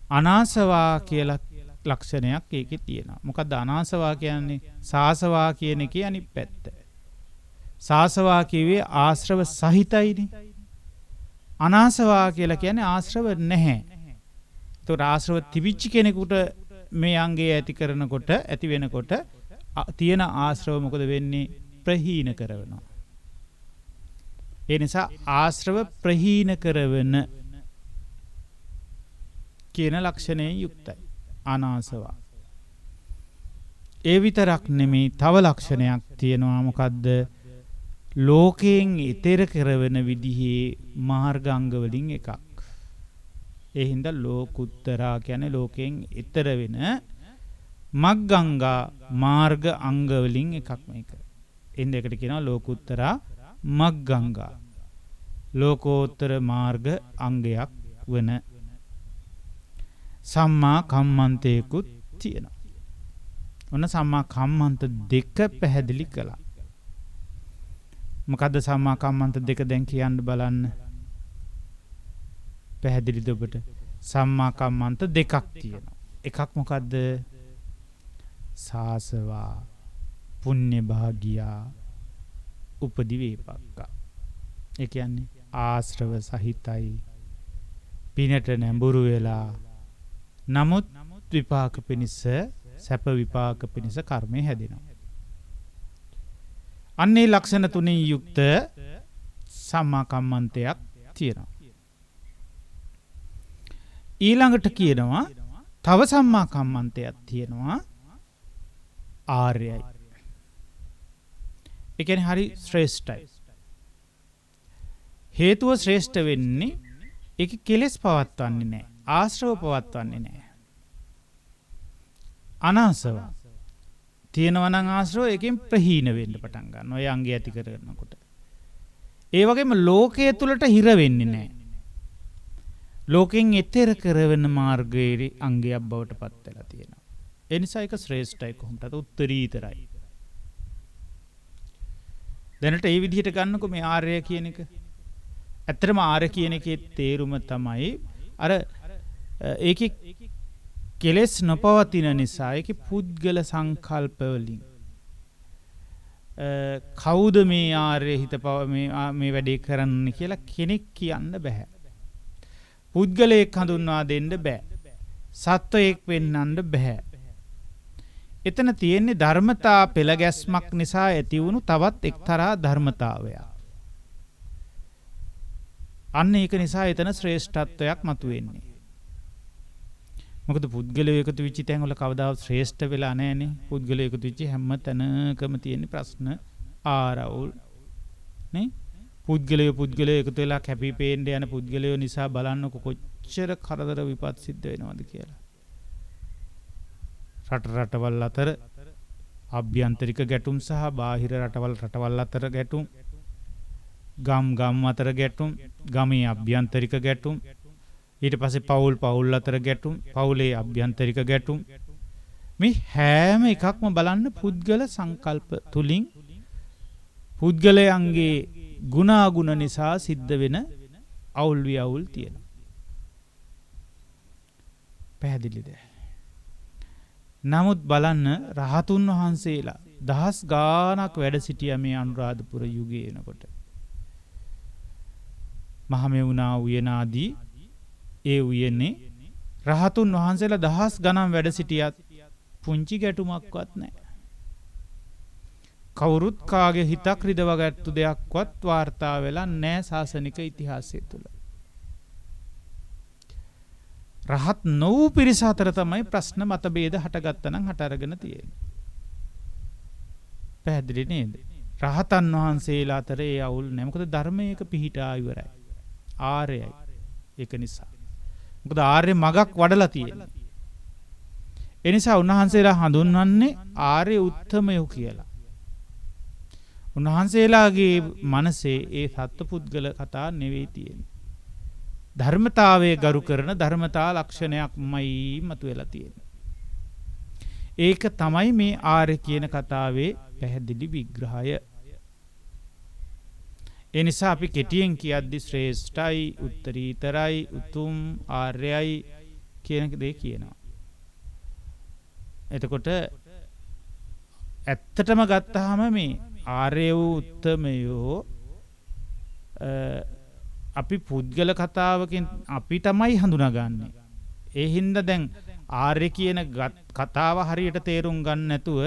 S1: අනාසවා කියලා ලක්ෂණයක් ඒකේ තියෙනවා. මොකද්ද අනාසවා කියන්නේ? සාසවා කියන එකේ අනිත් පැත්ත. සාසවා කියවේ ආශ්‍රව සහිතයිනේ. අනාසවා කියලා කියන්නේ ආශ්‍රව නැහැ. ඒතකොට ආශ්‍රව තිබිච්ච කෙනෙකුට මේ අංගය ඇති කරනකොට ඇති වෙනකොට තියෙන ආශ්‍රව මොකද වෙන්නේ? ප්‍රහීන කරනවා. ඒ නිසා ආශ්‍රව ප්‍රහීන කරවන කියන ලක්ෂණයෙන් යුක්තයි අනාසවා. ඒ විතරක් නෙමෙයි තව ලක්ෂණයක් තියෙනවා. මොකද්ද? ලෝකයෙන් ඈතර කරවන විදිහේ මාර්ගාංග වලින් එකක්. ඒ හින්දා ලෝකුත්තරා කියන්නේ ලෝකයෙන් ඈතර වෙන මග්ගංගා මාර්ග අංග වලින් එකක් මේක. එන්න එකට කියනවා ලෝකුත්තරා මග්ගංගා. ලෝකෝත්තර මාර්ග අංගයක් වන සම්මා කම්මන්තේකුත් තියෙනවා. ඔන්න සම්මා කම්මන්ත දෙක පැහැදිලි කළා. මොකද්ද සම්මා කම්මන්ත දෙක දැන් කියන්න බලන්න. පැහැදිලිද ඔබට? සම්මා කම්මන්ත දෙකක් තියෙනවා. එකක් මොකද්ද? සාසවා පුඤ්ඤ භාගියා උපදි වේපක්කා. ඒ කියන්නේ ආශ්‍රව සහිතයි පිනට නැඹුරු වෙලා නමුත් විපාක පිණිස සැප විපාක පිණිස කර්මය හැදෙනවා. අන්නේ ලක්ෂණ තුنين යුක්ත සම්මා කම්මන්තයක් තියෙනවා. ඊළඟට කියනවා තව සම්මා කම්මන්තයක් තියෙනවා ආර්යයි. ඒ කියන්නේ හරි ශ්‍රේෂ්ඨයි. හේතුව ශ්‍රේෂ්ඨ වෙන්නේ ඒක කෙලෙස් පවත්වන්නේ නැහැ. ආශ්‍රව පවත්වන්නේ නැහැ. අනාසව තියෙනවා නම් ආශ්‍රව එකෙන් ප්‍රහීන වෙන්න පටන් ගන්නවා. ඒ අංගය ඇති කරගන්නකොට. ඒ වගේම ලෝකයේ තුලට හිර වෙන්නේ නැහැ. ලෝකෙන් එතෙර කරවන මාර්ගයේ අංගයක් බවට පත් වෙලා තියෙනවා. ඒ නිසා ඒක ශ්‍රේෂ්ඨයි කොහොමද? උත්තරීතරයි. දැනට ඒ විදිහට ගන්නකො මේ ආර්ය කියන එක. ඇත්තටම ආර්ය කියන එකේ තේරුම තමයි අර ඒකේ කෙලෙස් නොපවතින නිසා ඒකේ පුද්ගල සංකල්ප වලින් කවුද මේ ආර්ය හිත මේ වැඩේ කරන්න කියලා කෙනෙක් කියන්න බෑ. පුද්ගලයෙක් හඳුන්වා දෙන්න බෑ. සත්වයෙක් වෙන්නන්න බෑ. එතන තියෙන්නේ ධර්මතා පෙළගැස්මක් නිසා ඇති වුණු තවත් එක්තරා ධර්මතාවයක්. අන්න ඒක නිසා එතන ශ්‍රේෂ්ඨත්වයක් මතුවෙන්නේ. මොකද පුද්ගලයෙක් එකතු වෙච්ච තැන් වල කවදාවත් ශ්‍රේෂ්ඨ වෙලා නැහැනේ. පුද්ගලයෙක් එකතු වෙච්ච හැම තැනකම තියෙන ප්‍රශ්න ආරවුල් නේ. පුද්ගලයෙක් එකතු වෙලා කැපී පේන්න යන පුද්ගලයෝ නිසා බලන්නකො කොච්චර කරදර විපත් සිද්ධ වෙනවද කියලා. රටවල් අතර අභ්‍යන්තරික ගැටුම් සහ බාහිර රටවල් අතර ගැටුම්, ගම් අතර ගැටුම්, ගමේ අභ්‍යන්තරික ගැටුම්, ඊට පස්සේ පවුල් අතර ගැටුම්, පවුලේ අභ්‍යන්තරික ගැටුම්, මේ හැම එකක්ම බලන්න පුද්ගල සංකල්ප තුලින් පුද්ගලයන්ගේ ගුණාගුණ නිසා සිද්ධ වෙන අවුල් වියවුල් තියෙනවා. පැහැදිලිද? නමුත් බලන්න රහතුන් වහන්සේලා දහස් ගාණක් වැඩ සිටියා මේ අනුරාධපුර යුගයේ එනකොට. මහමෙවුනා උයනාදී ඒ උයනේ රහතුන් වහන්සේලා දහස් ගණන් වැඩ සිටියත් පුංචි ගැටුමක්වත් නැහැ. කවුරුත් කාගේ හිතක් රිදවගත්තු දෙයක්වත් වාර්තා වෙලා නැහැ ශාසනික ඉතිහාසය තුල. රහත් නොවූ පිරිස අතර තමයි ප්‍රශ්න මතභේද හටගත්තා නම් හට අරගෙන තියෙන්නේ. පැහැදිලි නේද? රහතන් වහන්සේලා අතර ඒ අවුල් නැහැ. මොකද ධර්මයක පිහිටා ඉවරයි. ආර්යයි. ඒක නිසා. මොකද ආර්ය මගක් වඩලා තියෙන්නේ. ඒ නිසා උන්වහන්සේලා හඳුන්වන්නේ ආර්ය උත්තමයෝ කියලා. උන්වහන්සේලාගේ මනසේ ඒ සත්පුද්ගල කතා නෙවෙයි තියෙන්නේ. ධර්මතාවයේ ගරු කරන ධර්මතා ලක්ෂණයක්මයි මතුවලා තියෙන්නේ. ඒක තමයි මේ ආර්ය කියන කතාවේ පැහැදිලි විග්‍රහය. ඒ නිසා අපි කෙටියෙන් කියද්දි ශ්‍රේෂ්ඨයි, උත්තරීතරයි, උතුම් ආර්යයි කියන දේ කියනවා. එතකොට ඇත්තටම ගත්තාම මේ ආර්ය වූ උත්තමයෝ අපි පුද්ගල කතාවකින් අපි තමයි හඳුනාගන්නේ. ඒ හින්දා දැන් ආර්ය කියන කතාව හරියට තේරුම් ගන්න නැතුව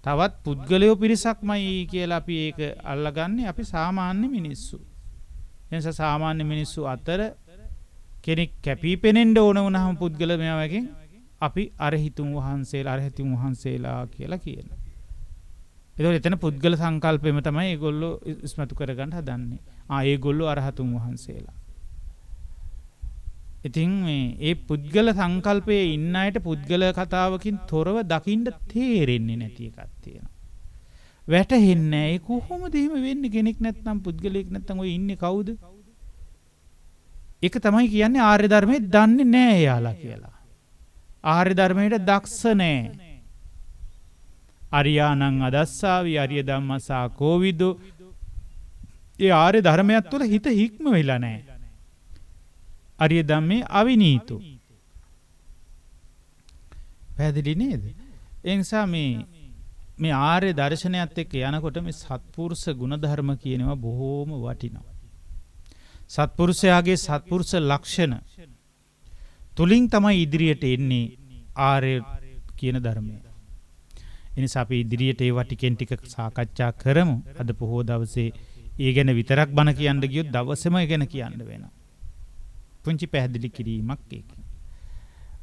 S1: තවත් පුද්ගලයෝ පිරිසක්මයි කියලා අපි ඒක අල්ලගන්නේ අපි සාමාන්‍ය මිනිස්සු. එනිසා සාමාන්‍ය මිනිස්සු අතර කෙනෙක් කැපී පෙනෙන්න ඕන වුණාම පුද්ගල මෙයාවකින් අපි අරහිතුන් වහන්සේලා කියලා කියනවා. ඒතකොට එතන පුද්ගල සංකල්පෙම තමයි ඒගොල්ලෝ ඉස්මතු කරගන්න හදන්නේ. ඒගොල්ලෝ අරහතුන් වහන්සේලා. ඉතින් මේ පුද්ගල සංකල්පයේ ඉන්න අයට පුද්ගල කතාවකින් තොරව දකින්න තේරෙන්නේ නැති එකක් තියෙනවා. වැටහෙන්නේ නැහැ. ඒ කොහොමද එහෙම වෙන්නේ? කෙනෙක් නැත්නම් පුද්ගලයෙක් නැත්නම් ඔය ඉන්නේ කවුද? ඒක තමයි කියන්නේ ආර්ය ධර්මයේ දන්නේ නැහැ යාලා කියලා. ආර්ය ධර්මයට දක්ෂ නැහැ. අරියානං අදස්සාවි අරිය ධම්මසා කෝවිදෝ. ඒ ආර්ය ධර්මයක් තුළ හිත හික්ම වෙලා නැහැ. අරිය ධම්මේ අවිනීතෝ. පැහැදිලි නේද? ඒ නිසා මේ ආර්ය දර්ශනයත් එක්ක යනකොට මේ සත්පුරුෂ ගුණධර්ම කියනවා බොහෝම වටිනවා. සත්පුරුෂයාගේ සත්පුරුෂ ලක්ෂණ තුලින් තමයි ඉදිරියට එන්නේ ආර්ය කියන ධර්මය. එනිසා අපි ඉදිරියට ඒ වටිකෙන් ටික සාකච්ඡා කරමු. අද පොහොව දවසේ ඒ ගැන විතරක් බණ කියන්න ගියොත් දවසේම ඒ ගැන කියන්න වෙනවා. පුංචි පැහැදිලි කිරීමක් ඒක.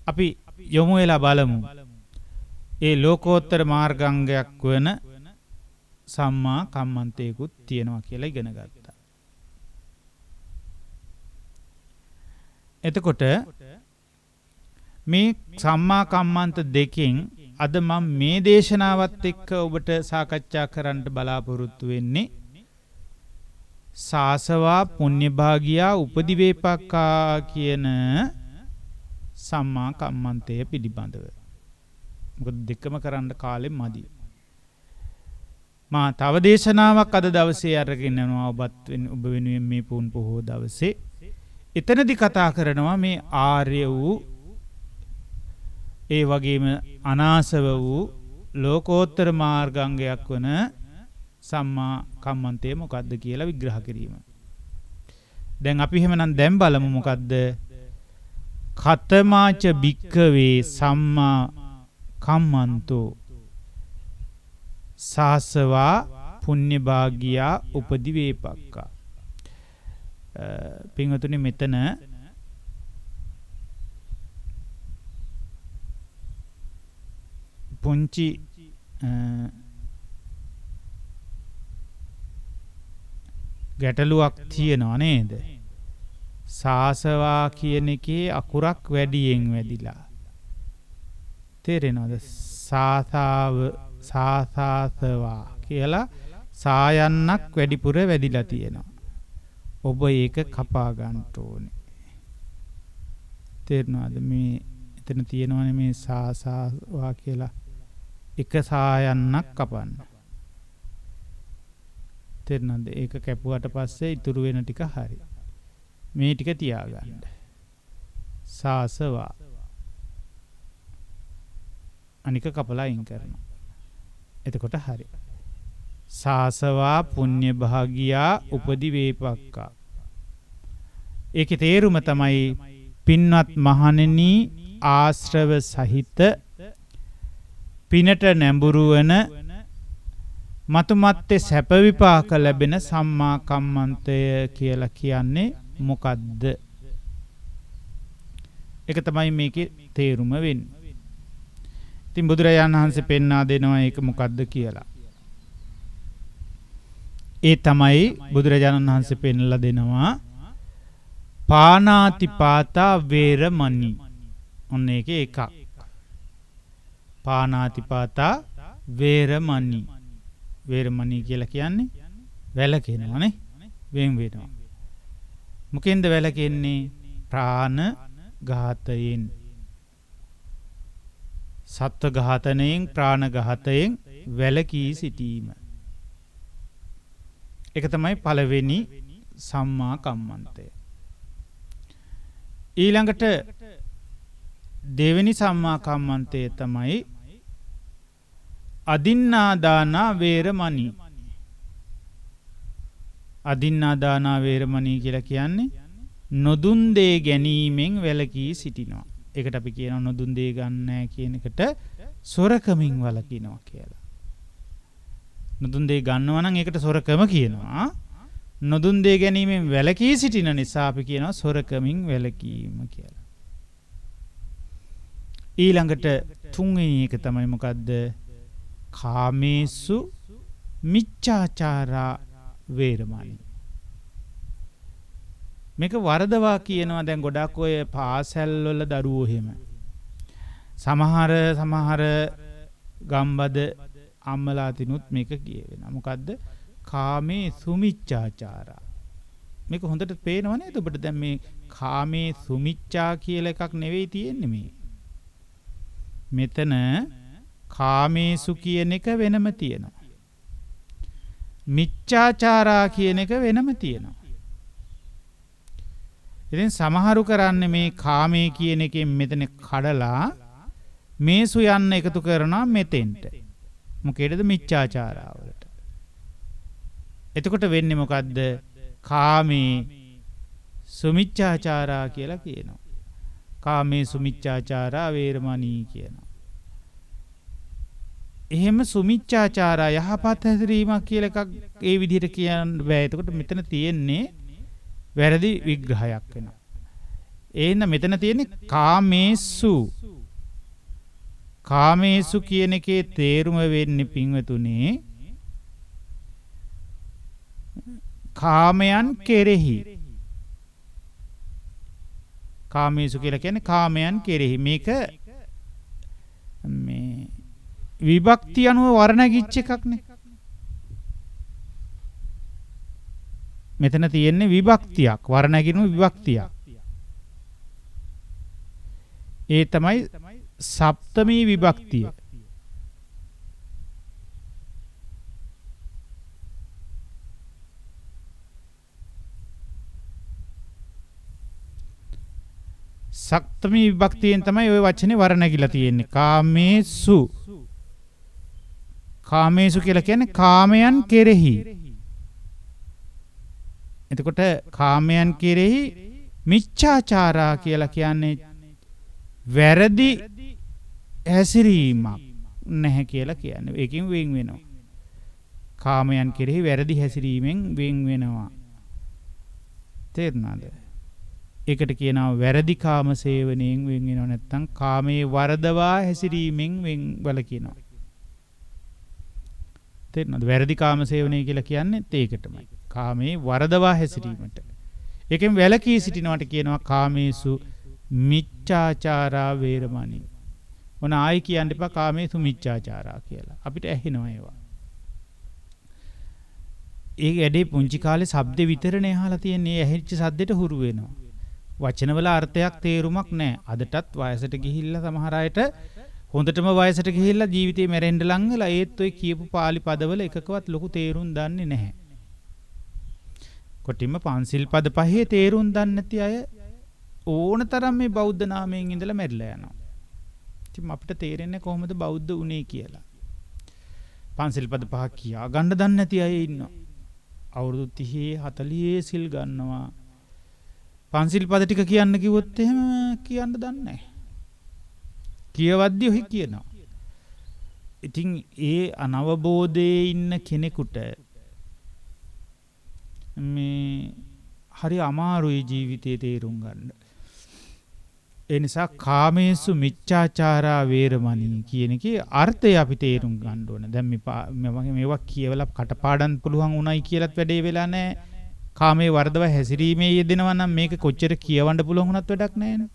S1: අපි යොමු වෙලා බලමු. ඒ ලෝකෝත්තර මාර්ගාංගයක් වන සම්මා කම්මන්තේකුත් තියෙනවා කියලා ඉගෙන ගත්තා. එතකොට මේ සම්මා කම්මන්ත දෙකෙන් අද මම මේ දේශනාවත් එක්ක ඔබට සාකච්ඡා කරන්න බලාපොරොත්තු වෙන්නේ සාසවා පුඤ්ඤභාගියා උපදිවේපක්කා කියන සම්මා කම්මන්තය පිළිබඳව. මොකද දෙකම කරන්න කාලෙ මදි. මා තව දේශනාවක් අද දවසේ අරගෙන යනවා ඔබ වෙනුවෙන් මේ පුන් පොහෝ දවසේ. එතනදි කතා කරනවා මේ ආර්ය වූ ඒ වගේම අනාසව වූ ලෝකෝත්තර මාර්ගාංගයක් වන සම්මා කම්මන්තය මොකක්ද කියලා විග්‍රහ කිරීම. දැන් අපි එහෙමනම් දැන් බලමු මොකක්ද කතමාච භික්ඛවේ සම්මා කම්මන්තෝ සාසවා පුඤ්ඤභාගියා උපදිවේපක්කා. පින්වතුනි මෙතන පුංචි ගැටලුවක් තියෙනවා නේද? සාසවා කියන එකේ අකුරක් වැඩියෙන් වැඩිලා. තේරෙනවද? සාසාසවා කියලා සායන්නක් වැඩිපුර වැඩිලා තියෙනවා. ඔබ ඒක කපා ගන්න ඕනේ. තේරෙනවද? මේ එතන තියෙනවනේ මේ සාසවා කියලා එක සායන්නක් කපන්න. තේරෙනවද? ඒක කැපුවට පස්සේ ඉතුරු වෙන ටික හරි. මේ ටික තියාගන්න. සාසවා. අනික කපලා අයින් කරනවා. එතකොට හරි. සාසවා පුඤ්ඤභාගියා උපදිවේපක්කා. ඒකේ තේරුම තමයි පින්වත් මහණෙනි ආශ්‍රව සහිත පිනට නැඹුරු වන මතුමත්තේ සැප විපාක ලැබෙන සම්මා කම්මන්තය කියලා කියන්නේ මොකද්ද? ඒක තමයි මේකේ තේරුම වෙන්නේ. ඉතින් බුදුරජාණන් වහන්සේ පෙන්වා දෙනවා ඒක මොකද්ද කියලා. ඒ තමයි බුදුරජාණන් වහන්සේ පෙන්ලා දෙනවා පානාතිපාතා වේරමණී. ඔන්න ඒකේ එකක්. පානාතිපාතා වේරමණී. වේරමණී කියලා කියන්නේ වැළකෙනවානේ. වෙන් වෙනවා. මොකෙන්ද වැළකෙන්නේ? ප්‍රාණ ඝාතයෙන්. සත්ත්ව ඝාතනයෙන් ප්‍රාණ ඝාතයෙන් වැළකී සිටීම. ඒක තමයි පළවෙනි සම්මා කම්මන්තය. ඊළඟට දෙවෙනි සම්මා කම්මන්තය තමයි අදින්නාදානා වේරමණී. අදින්නාදානා වේරමණී කියලා කියන්නේ නොදුන් දේ ගැනීමෙන් වැළකී සිටිනවා. ඒකට අපි කියනවා නොදුන් දේ ගන්න නැහැ කියන එකට සොරකමින් වළකිනවා කියලා. නොදුන් දේ ගන්නවා නම් ඒකට සොරකම කියනවා. නොදුන් දේ ගැනීමෙන් වැළකී සිටින නිසා අපි කියනවා සොරකමින් වැළකීම කියලා. ඊළඟට තුන්වෙනි එක තමයි මොකද්ද? කාමේසු මිච්ඡාචාරා වේරමණී. මේක වරදවා කියනවා දැන් ගොඩක් ඔය පාසල් වල දරුවෝ එහෙම. සමහර ගම්බද අම්මලා තිනුත් මේක කියවෙනවා. මොකද්ද? කාමේ සුමිච්ඡාචාරා. මේක හොඳට පේනව නේද ඔබට? දැන් මේ කාමේ සුමිච්ඡා කියලා එකක් නෙවෙයි තියෙන්නේ මේ. මෙතන කාමේසු කියන එක වෙනම තියෙනවා. මිච්ඡාචාරා කියන එක වෙනම තියෙනවා. ඉතින් සමහරු කරන්නේ මේ කාමයේ කියන එකෙන් මෙතන කඩලා මේසු යන්න එකතු කරනවා මෙතෙන්ට. මොකේද? මිච්ඡාචාරාවලට. එතකොට වෙන්නේ මොකද්ද? කාමේ සුමිච්ඡාචාරා කියලා කියනවා. කාමේ සුමිච්ඡාචාරා වේරමණී කියනවා. එහෙම සුමිච්ඡාචාරා යහපත් හැසිරීමක් කියලා එකක් ඒ විදිහට කියන්න බෑ. එතකොට මෙතන තියෙන්නේ වැරදි විග්‍රහයක් වෙනවා. එහෙනම් මෙතන තියෙන්නේ කාමේසු. කාමේසු කියන එකේ තේරුම වෙන්නේ පින්වතුනේ කාමයන් කෙරෙහි. කාමේසු කියලා කියන්නේ කාමයන් කෙරෙහි. මේක මේ විභක්ති අනුව වර්ණගිච්ච එකක්නේ. මෙතන තියෙන්නේ විභක්තියක්, වර නැගිනු විභක්තියක්. ඒ තමයි සප්තමී විභක්තිය. සප්තමී විභක්තියෙන් තමයි ওই වචනේ වර නැගිලා තියෙන්නේ. කාමේසු. කාමේසු කියලා කියන්නේ කාමයන් කෙරෙහි. එතකොට කාමයන් කෙරෙහි මිච්ඡාචාරා කියලා කියන්නේ වැරදි හැසිරීමක් නැහැ කියලා කියන්නේ. ඒකෙන් වෙන් වෙනවා. කාමයන් කෙරෙහි වැරදි හැසිරීමෙන් වෙන් වෙනවා. තේරුණාද? ඒකට කියනවා වැරදි කාම සේවනයෙන් වෙන් වෙනව නැත්නම් කාමයේ වරදවා හැසිරීමෙන් වෙන් වලකිනවා. තේරුණාද? වැරදි කාම සේවනය කියලා කියන්නේ ඒකටමයි. කාමයේ වරදවා හැසිරීමට. ඒකෙන් වැළකී සිටිනවට කියනවා කාමේසු මිච්ඡාචාරා වේරමණී. මොන ආයි කියන්න එපා කාමේසු මිච්ඡාචාරා කියලා. අපිට ඇහෙනවා ඒවා. ඒ ඇඩේ පුංචි කාලේ ශබ්ද විතරනේ අහලා තියෙන්නේ. ඇහිච්ච ශබ්දෙට හුරු වෙනවා. වචනවල අර්ථයක් තේරුමක් නැහැ. අදටත් වයසට ගිහිල්ලා සමහර අයට හොඳටම වයසට ගිහිල්ලා ජීවිතේ මැරෙන්න ලං වෙලා ඒත් ඔය කියපු පාලි පදවල එකකවත් ලොකු තේරුම් දන්නේ නැහැ. කොටින්ම පන්සිල් පද පහේ තේරුම් දන්නේ නැති අය ඕනතරම් මේ බෞද්ධ නාමයෙන් ඉඳලා මැරිලා යනවා. ඉතින් අපිට තේරෙන්නේ කොහොමද බෞද්ධ උනේ කියලා. පන්සිල් පද පහ කියා ගන්න දන්නේ නැති අය ඉන්නවා. අවුරුදු 30 40 සිල් ගන්නවා. පන්සිල් පද ටික කියන්න කිව්වොත් එහෙම කියන්න දන්නේ නැහැ. කියවද්දී ඔහි කියනවා. ඉතින් ඒ අනවබෝධයේ ඉන්න කෙනෙකුට මේ හරි අමාරුයි ජීවිතේ තේරුම් ගන්න. ඒ නිසා කාමේසු මිච්ඡාචාරා වේරමණී කියන එකේ අර්ථය අපි තේරුම් ගන්න ඕන. දැන් මේවා කියවලා කටපාඩම් පුළුවන් උණයි කියලාත් වැඩේ වෙලා නැහැ. කාමයේ වර්ධව හැසිරීමේ යෙදෙනවා නම් මේක කොච්චර කියවන්න පුළුවන් වුණත් වැඩක් නැහැනේ.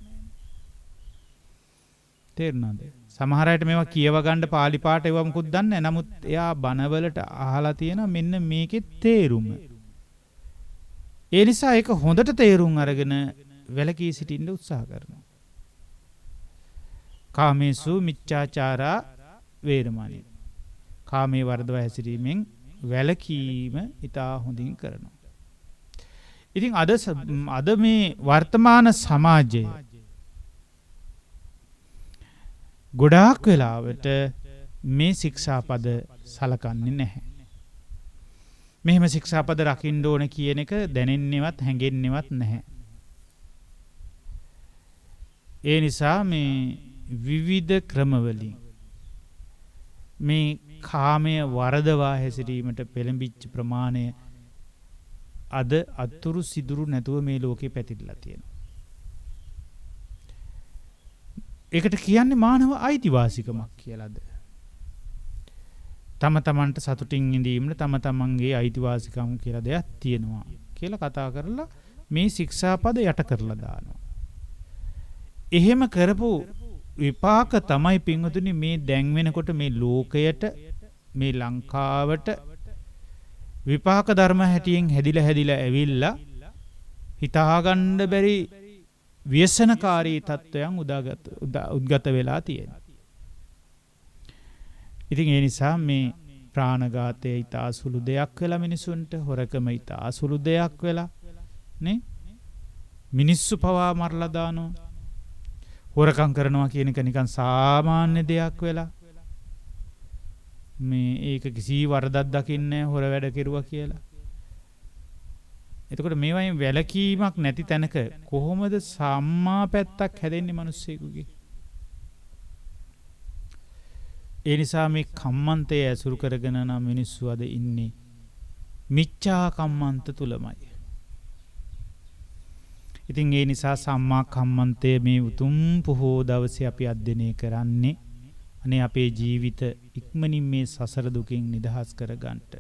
S1: තේරුණාද? සමහර අයට මේවා කියව ගන්න පාලි පාට ඒවා මුකුත් දන්නේ නැහැ. නමුත් එයා බණවලට අහලා තියෙනවා මෙන්න මේකේ තේරුම. ඒ නිසා ඒක හොඳට තේරුම් අරගෙන වැළකී සිටින්න උත්සාහ කරනවා. කාමේසු මිච්ඡාචාරා වේරමණී. කාමයේ වර්ධව හැසිරීමෙන් වැළකීම ඉතා හොඳින් කරනවා. ඉතින් අද මේ වර්තමාන සමාජයේ ගොඩාක් වෙලාවට මේ ශික්ෂාපද සලකන්නේ නැහැ. මෙහෙම ශික්ෂාපද රකින්න ඕන කියන එක දැනෙන්නේවත් හැඟෙන්නේවත් නැහැ. ඒ නිසා මේ විවිධ ක්‍රමවලින් මේ කාමය වරදවා හැසිරීමට පෙළඹිච්ච ප්‍රමාණය අද අතුරු සිදුරු නැතුව මේ ලෝකේ පැතිරලා තියෙනවා. ඒකට කියන්නේ මානව අයිතිවාසිකමක් කියලාද? තම තමන්ට සතුටින් ඉඳීමට තම තමන්ගේ අයිතිවාසිකම් කියලා දෙයක් තියෙනවා කියලා කතා කරලා මේ ශික්ෂාපද යට කරලා දානවා. එහෙම කරපු විපාක තමයි පින්වතුනි මේ දැන් වෙනකොට මේ ලෝකයට මේ ලංකාවට විපාක ධර්ම හැටියෙන් හැදිලා ඇවිල්ලා හිතාගන්න බැරි ව්‍යසනකාරී තත්වයන් උද්ගත වෙලා තියෙනවා. ඉතින් ඒ නිසා මේ ප්‍රාණඝාතය ඊටා සුළු දෙයක් වෙලා මිනිසුන්ට, හොරකම ඊටා සුළු දෙයක් වෙලා නේ, මිනිස්සු පවා මරලා දානවා. හොරකම් කරනවා කියන එක නිකන් සාමාන්‍ය දෙයක් වෙලා මේ ඒක කිසි වරදක් දකින්නේ හොර වැඩ කෙරුවා කියලා. එතකොට මේවායින් වැළකීමක් නැති තැනක කොහොමද සම්මා පැත්තක් හැදෙන්නේ මිනිස්සෙකුගේ? ඒ නිසා මේ කම්මන්තය ඇසුරු කරගෙන නම් මිනිස්සු අද ඉන්නේ මිච්ඡා කම්මන්ත තුලමයි. ඉතින් ඒ නිසා සම්මා කම්මන්තය මේ උතුම් පොහෝ දවසේ අපි අධ්‍යයනය කරන්නේ අනේ අපේ ජීවිත ඉක්මනින් මේ සසර දුකින් නිදහස් කරගන්නට,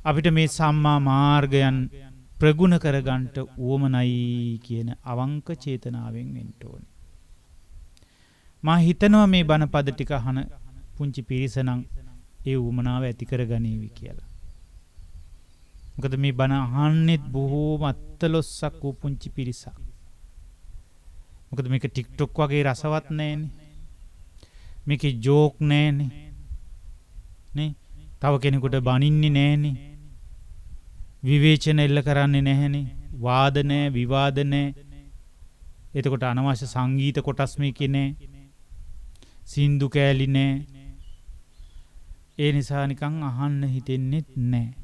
S1: අපිට මේ සම්මා මාර්ගයන් ප්‍රගුණ කරගන්නට උවමනයි කියන අවංක චේතනාවෙන් වෙන්න ඕනේ. මා හිතනවා මේ බණපද ටික අහන පුංචි පිරිස නම් ඒ උවමනාව ඇති කරගනීවි කියලා. මොකද මේ බණ අහන්නෙත් බොහෝම අත්ලොස්සක් වූ පුංචි පිරිසක්. මොකද මේක TikTok වගේ රසවත් නැහැනේ. මේකේ ජෝක් නැහැනේ. නේ? තව කෙනෙකුට බනින්නේ නැහැනේ. විවේචන එල්ල කරන්නේ නැහැනේ. වාද නැහැ, විවාද නැහැ. එතකොට අනවශ්‍ය සංගීත කොටස් මේකේ නැහැ. සින්දු කෑලි නැහැ. ඒ නිසා නිකන් අහන්න හිතෙන්නේ නැහැ.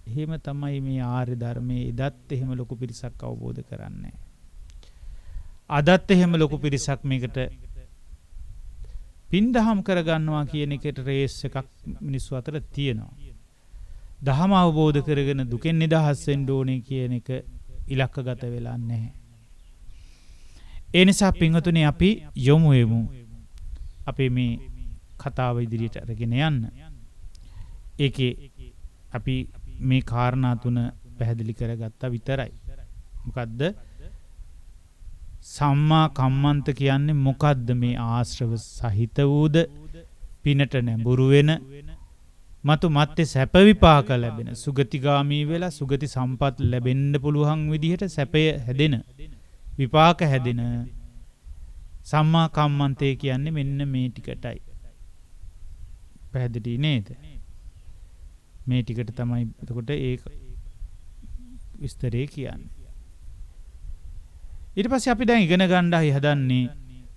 S1: එහෙම තමයි මේ ආර්ය ධර්මයේ එදත් එහෙම ලොකු පිරිසක් අවබෝධ කරන්නේ. අදත් එහෙම ලොකු පිරිසක් මේකට පින්දහම් කරගන්නවා කියන එකට රේස් එකක් මිනිස්සු අතර තියෙනවා. දහම අවබෝධ කරගෙන දුකෙන් නිදහස් වෙන්න ඕනේ කියන එක ඉලක්කගත වෙලා නැහැ. ඒ නිසා පින්වතුනි අපි යොමු වෙමු. අපේ මේ කතාව ඉදිරියට අරගෙන යන්න. ඒකේ අපි මේ කාරණා තුන පැහැදිලි කරගත්තා විතරයි. මොකද්ද? සම්මා කම්මන්ත කියන්නේ මොකද්ද? මේ ආශ්‍රව සහිත වූද පිනට නැඹුරු වෙන මතු මත්තේ සැප විපාක ලැබෙන සුගතිගාමී වෙලා සුගති සම්පත් ලැබෙන්න පුළුවන් විදිහට සැපය හැදෙන විපාක හැදෙන සම්මා කම්මන්තේ කියන්නේ මෙන්න මේ ටිකටයි. පැහැදිලි නේද? මේ ටිකට තමයි එතකොට ඒක විස්තරේ කියන්නේ. ඊට පස්සේ අපි දැන් ඉගෙන ගන්නයි හදන්නේ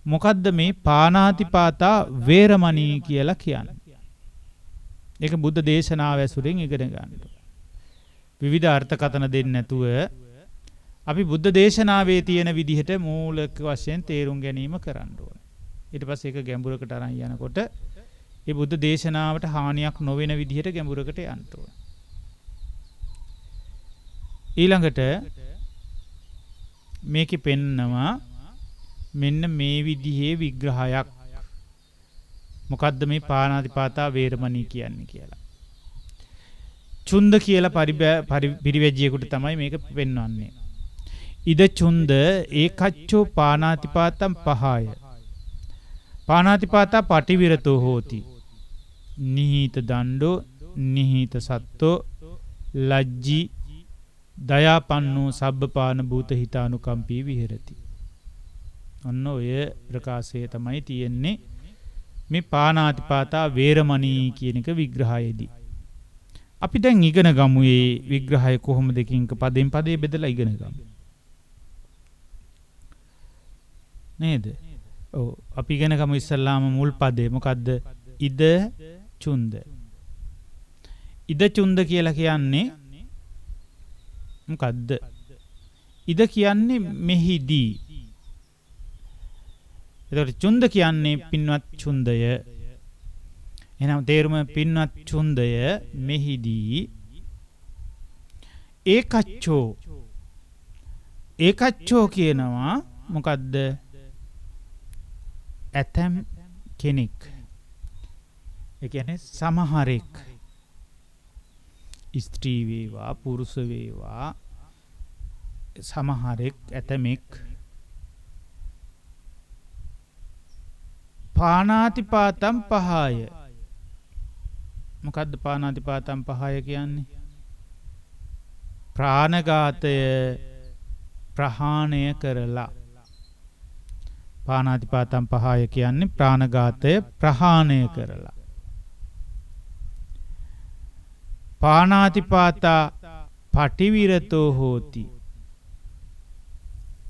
S1: මොකද්ද මේ පාණාතිපාතා වේරමණී කියලා කියන්නේ. ඒක බුද්ධ දේශනාව ඇසුරෙන් ඉගෙන ගන්න. විවිධ අර්ථකථන දෙන්නේ නැතුව අපි බුද්ධ දේශනාවේ තියෙන විදිහට මූලික වශයෙන් තේරුම් ගැනීම කරන්න ඕනේ. ඊට පස්සේ ඒක ගැඹුරකට අරන් යනකොට ඒ බුද්ධ දේශනාවට හානියක් නොවන විදිහට ගැඹුරකට යන්න ඕනේ. ඊළඟට මේකේ පෙන්නනවා මෙන්න මේ විදිහේ විග්‍රහයක්. මොකද්ද මේ පාණාතිපාතා වේරමණී කියන්නේ කියලා. චුන්ද කියලා පිරිවැජියෙකුට තමයි මේක පෙන්වන්නේ. ඉද චුන්ද ඒකච්චෝ පාණාතිපාතම් පහය. පාණාතිපාතා පටිවිරතෝ හෝති. නිහිත දණ්ඩෝ නිහිත සත්තෝ ලජ්ජී දයාපන්නෝ සබ්බපාන භූත හිතානුකම්පී විහෙරති. ඔන්න ඔය ප්‍රකාශය තමයි තියෙන්නේ මේ පාණාතිපාතා වේරමණී කියන එක විග්‍රහයේදී. අපි දැන් ඉගෙන ගමු මේ විග්‍රහය කොහොමද කින්ක පදෙන් පදේ බෙදලා ඉගෙන ගමු. නේද? ඔව් අපි ඉගෙන ගමු ඉස්සල්ලාම මුල් පදේ මොකද්ද? ඉද චුන්ද. ඉද චුන්ද කියලා කියන්නේ මොකද්ද? ඉද කියන්නේ මෙහිදී. එතකොට චුන්ද කියන්නේ පින්වත් චුන්දය. එහෙනම් තේරුම පින්වත් චුන්දය මෙහිදී. ඒකච්චෝ. ඒකච්චෝ කියනවා මොකද්ද? ඇතම් කෙනෙක්. ඒ කියන්නේ සමහරෙක්. ස්ත්‍රී වේවා පුරුෂ වේවා සමහරෙක් ඇතමෙක් පාණාතිපාතම් පහය. මොකද්ද පාණාතිපාතම් පහය කියන්නේ? ප්‍රාණඝාතය ප්‍රහාණය කරලා. පාණාතිපාතම් පහය කියන්නේ ප්‍රාණඝාතය ප්‍රහාණය කරලා. පාණාතිපාතා පටිවිරතෝ හෝති.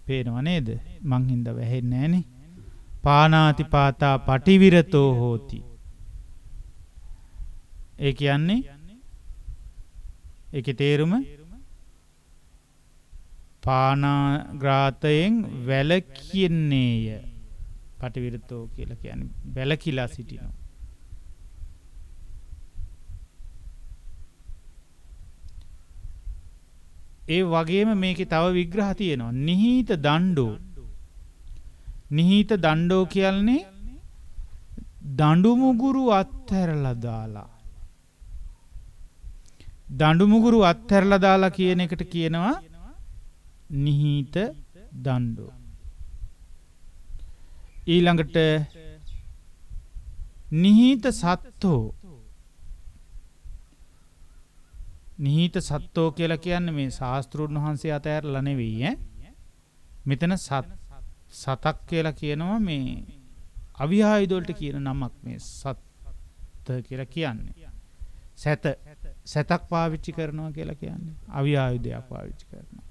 S1: පේනව නේද? මං හින්දා වැහෙන්නේ නැහනේ. පාණාතිපාතා පටිවිරතෝ හෝති. ඒ කියන්නේ ඒකේ තේරුම පාණාඝාතයෙන් වැළකීන්නේය. පටිවිරතෝ කියලා කියන්නේ වැළකීලා සිටිනවා. ඒ වගේම මේකේ තව විග්‍රහ තියෙනවා. නිහිත දණ්ඩෝ. නිහිත දණ්ඩෝ කියන්නේ දඬු මුගුරු අත්හැරලා දාලා. දඬු මුගුරු අත්හැරලා දාලා කියන එකට කියනවා නිහිත දණ්ඩෝ. ඊළඟට නිහිත සත්තෝ. නිහිත සත්ත්වෝ කියලා කියන්නේ මේ ශාස්ත්‍රඥ වහන්සේ අතහැරලා නෙවෙයි ඈ. මෙතන සතක් කියලා කියනවා මේ අවියායුධ වලට කියන නමක් මේ සත්ත්ව කියලා කියන්නේ. සතක් පාවිච්චි කරනවා කියලා කියන්නේ අවියායුධයක් පාවිච්චි කරනවා.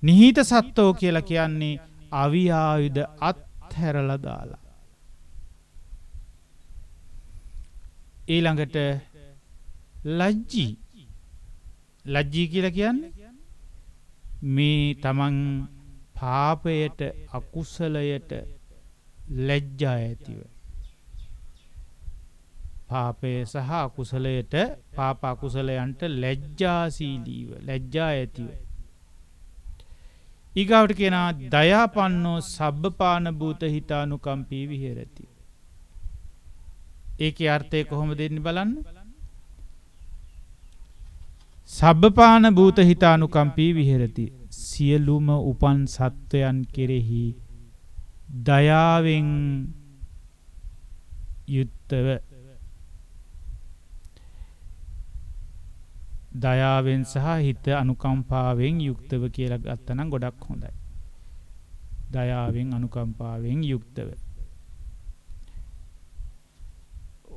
S1: නිහිත සත්ත්වෝ කියලා කියන්නේ අවියායුධ අත්හැරලා දාලා. ඊළඟට ලජ්ජී කියලා කියන්නේ මේ තමන් පාපයට අකුසලයට ලැජ්ජා ඇතිව. පාපය සහ අකුසලයට පාප අකුසලයන්ට ලැජ්ජාශීලීව ලැජ්ජා ඇතිව. ඊගාවට කියනවා දයාපන්නෝ සබ්බපාන භූත හිතානුකම්පී විහෙරති. ඒකේ අර්ථය කොහොමද දෙන්නේ බලන්න. සබ්බපාන භූත හිතානුකම්පී විහෙරති. සියලුම උපන් සත්වයන් කෙරෙහි දයාවෙන් යුක්තව දයාවෙන් සහ හිත අනුකම්පාවෙන් යුක්තව කියලා ගත්තනම් ගොඩක් හොඳයි. දයාවෙන් අනුකම්පාවෙන් යුක්තව.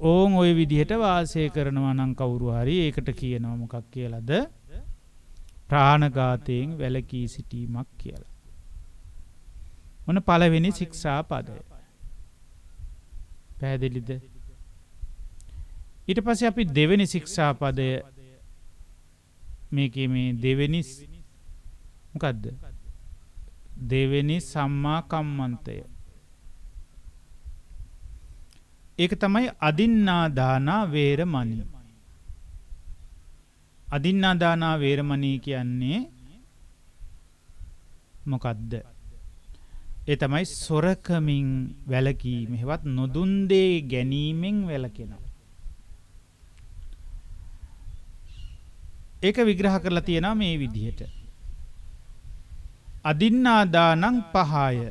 S1: ඕන් ඔය විදිහට වාසය කරනවා නම් කවුරු හරි ඒකට කියනවා මොකක් කියලාද? ප්‍රාණඝාතයෙන් වැළකී සිටීමක් කියලා. මොන පළවෙනි ශික්ෂා පදය. පැහැදිලිද? ඊට පස්සේ අපි දෙවෙනි ශික්ෂා පදය මේකේ මේ දෙවෙනි මොකද්ද? දෙවෙනි සම්මා කම්මන්තය. ඒක තමයි අදින්නා දානා වේරමණී. අදින්නා දානා වේරමණී කියන්නේ මොකද්ද? ඒ තමයි සොරකමින් වැළකීම. හෙවත් නොදුන් දේ ගැනීමෙන් වැළකෙනවා. ඒක විග්‍රහ කරලා තියෙනවා මේ විදිහට. අදින්නා දානං පහය.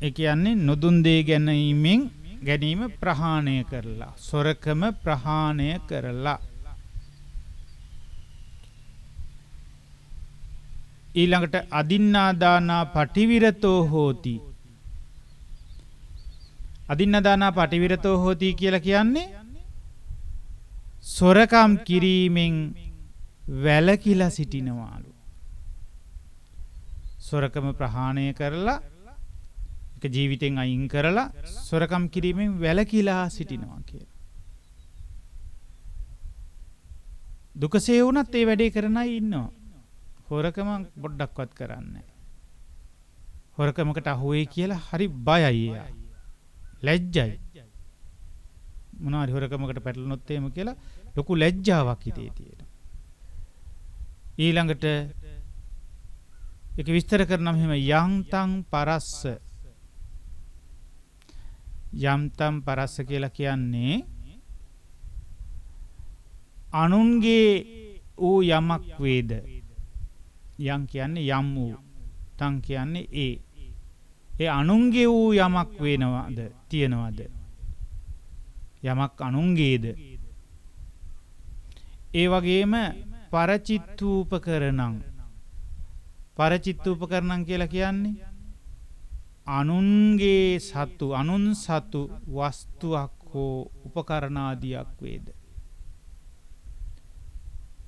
S1: ඒ කියන්නේ නොදුන් දේ ගැනීම ප්‍රහාණය කරලා, සොරකම ප්‍රහාණය කරලා. ඊළඟට අදින්නා දානා පටිවිරතෝ හෝති. අදින්නා දානා පටිවිරතෝ හෝති කියලා කියන්නේ සොරකම් කිරීමෙන් වැළකීලා සිටිනවාලු. සොරකම ප්‍රහාණය කරලා ඒක ජීවිතෙන් අයින් කරලා සොරකම් කිරීමෙන් වැළකීලා සිටිනවා කියලා. දුකසේ වුණත් ඒ වැඩේ කරන අය ඉන්නවා. හොරකම පොඩ්ඩක්වත් කරන්නේ නැහැ. හොරකමකට අහුවේ කියලා හරි බයයි එයා. ලැජ්ජයි. මොනවාරි හොරකමකට පැටලුනොත් එහෙම කියලා ලොකු ලැජ්ජාවක් හිතේ තියෙනවා. ඊළඟට ඒක විස්තර කරනවා මෙහෙම යන්තං පරස්ස. යම්තම් පරස්ස කියලා කියන්නේ අනුන්ගේ ඌ යමක් වේද. යම් කියන්නේ යම් වූ. තං කියන්නේ ඒ අනුන්ගේ ඌ යමක් වෙනවද තියනවද? යමක් අනුන්ගේද? ඒ වගේම පරචිත්තූපකරණං. පරචිත්තූපකරණං කියලා කියන්නේ අනුන්ගේ සතු අනුන් සතු වස්තුවක් හෝ උපකරණාදියක් වේද.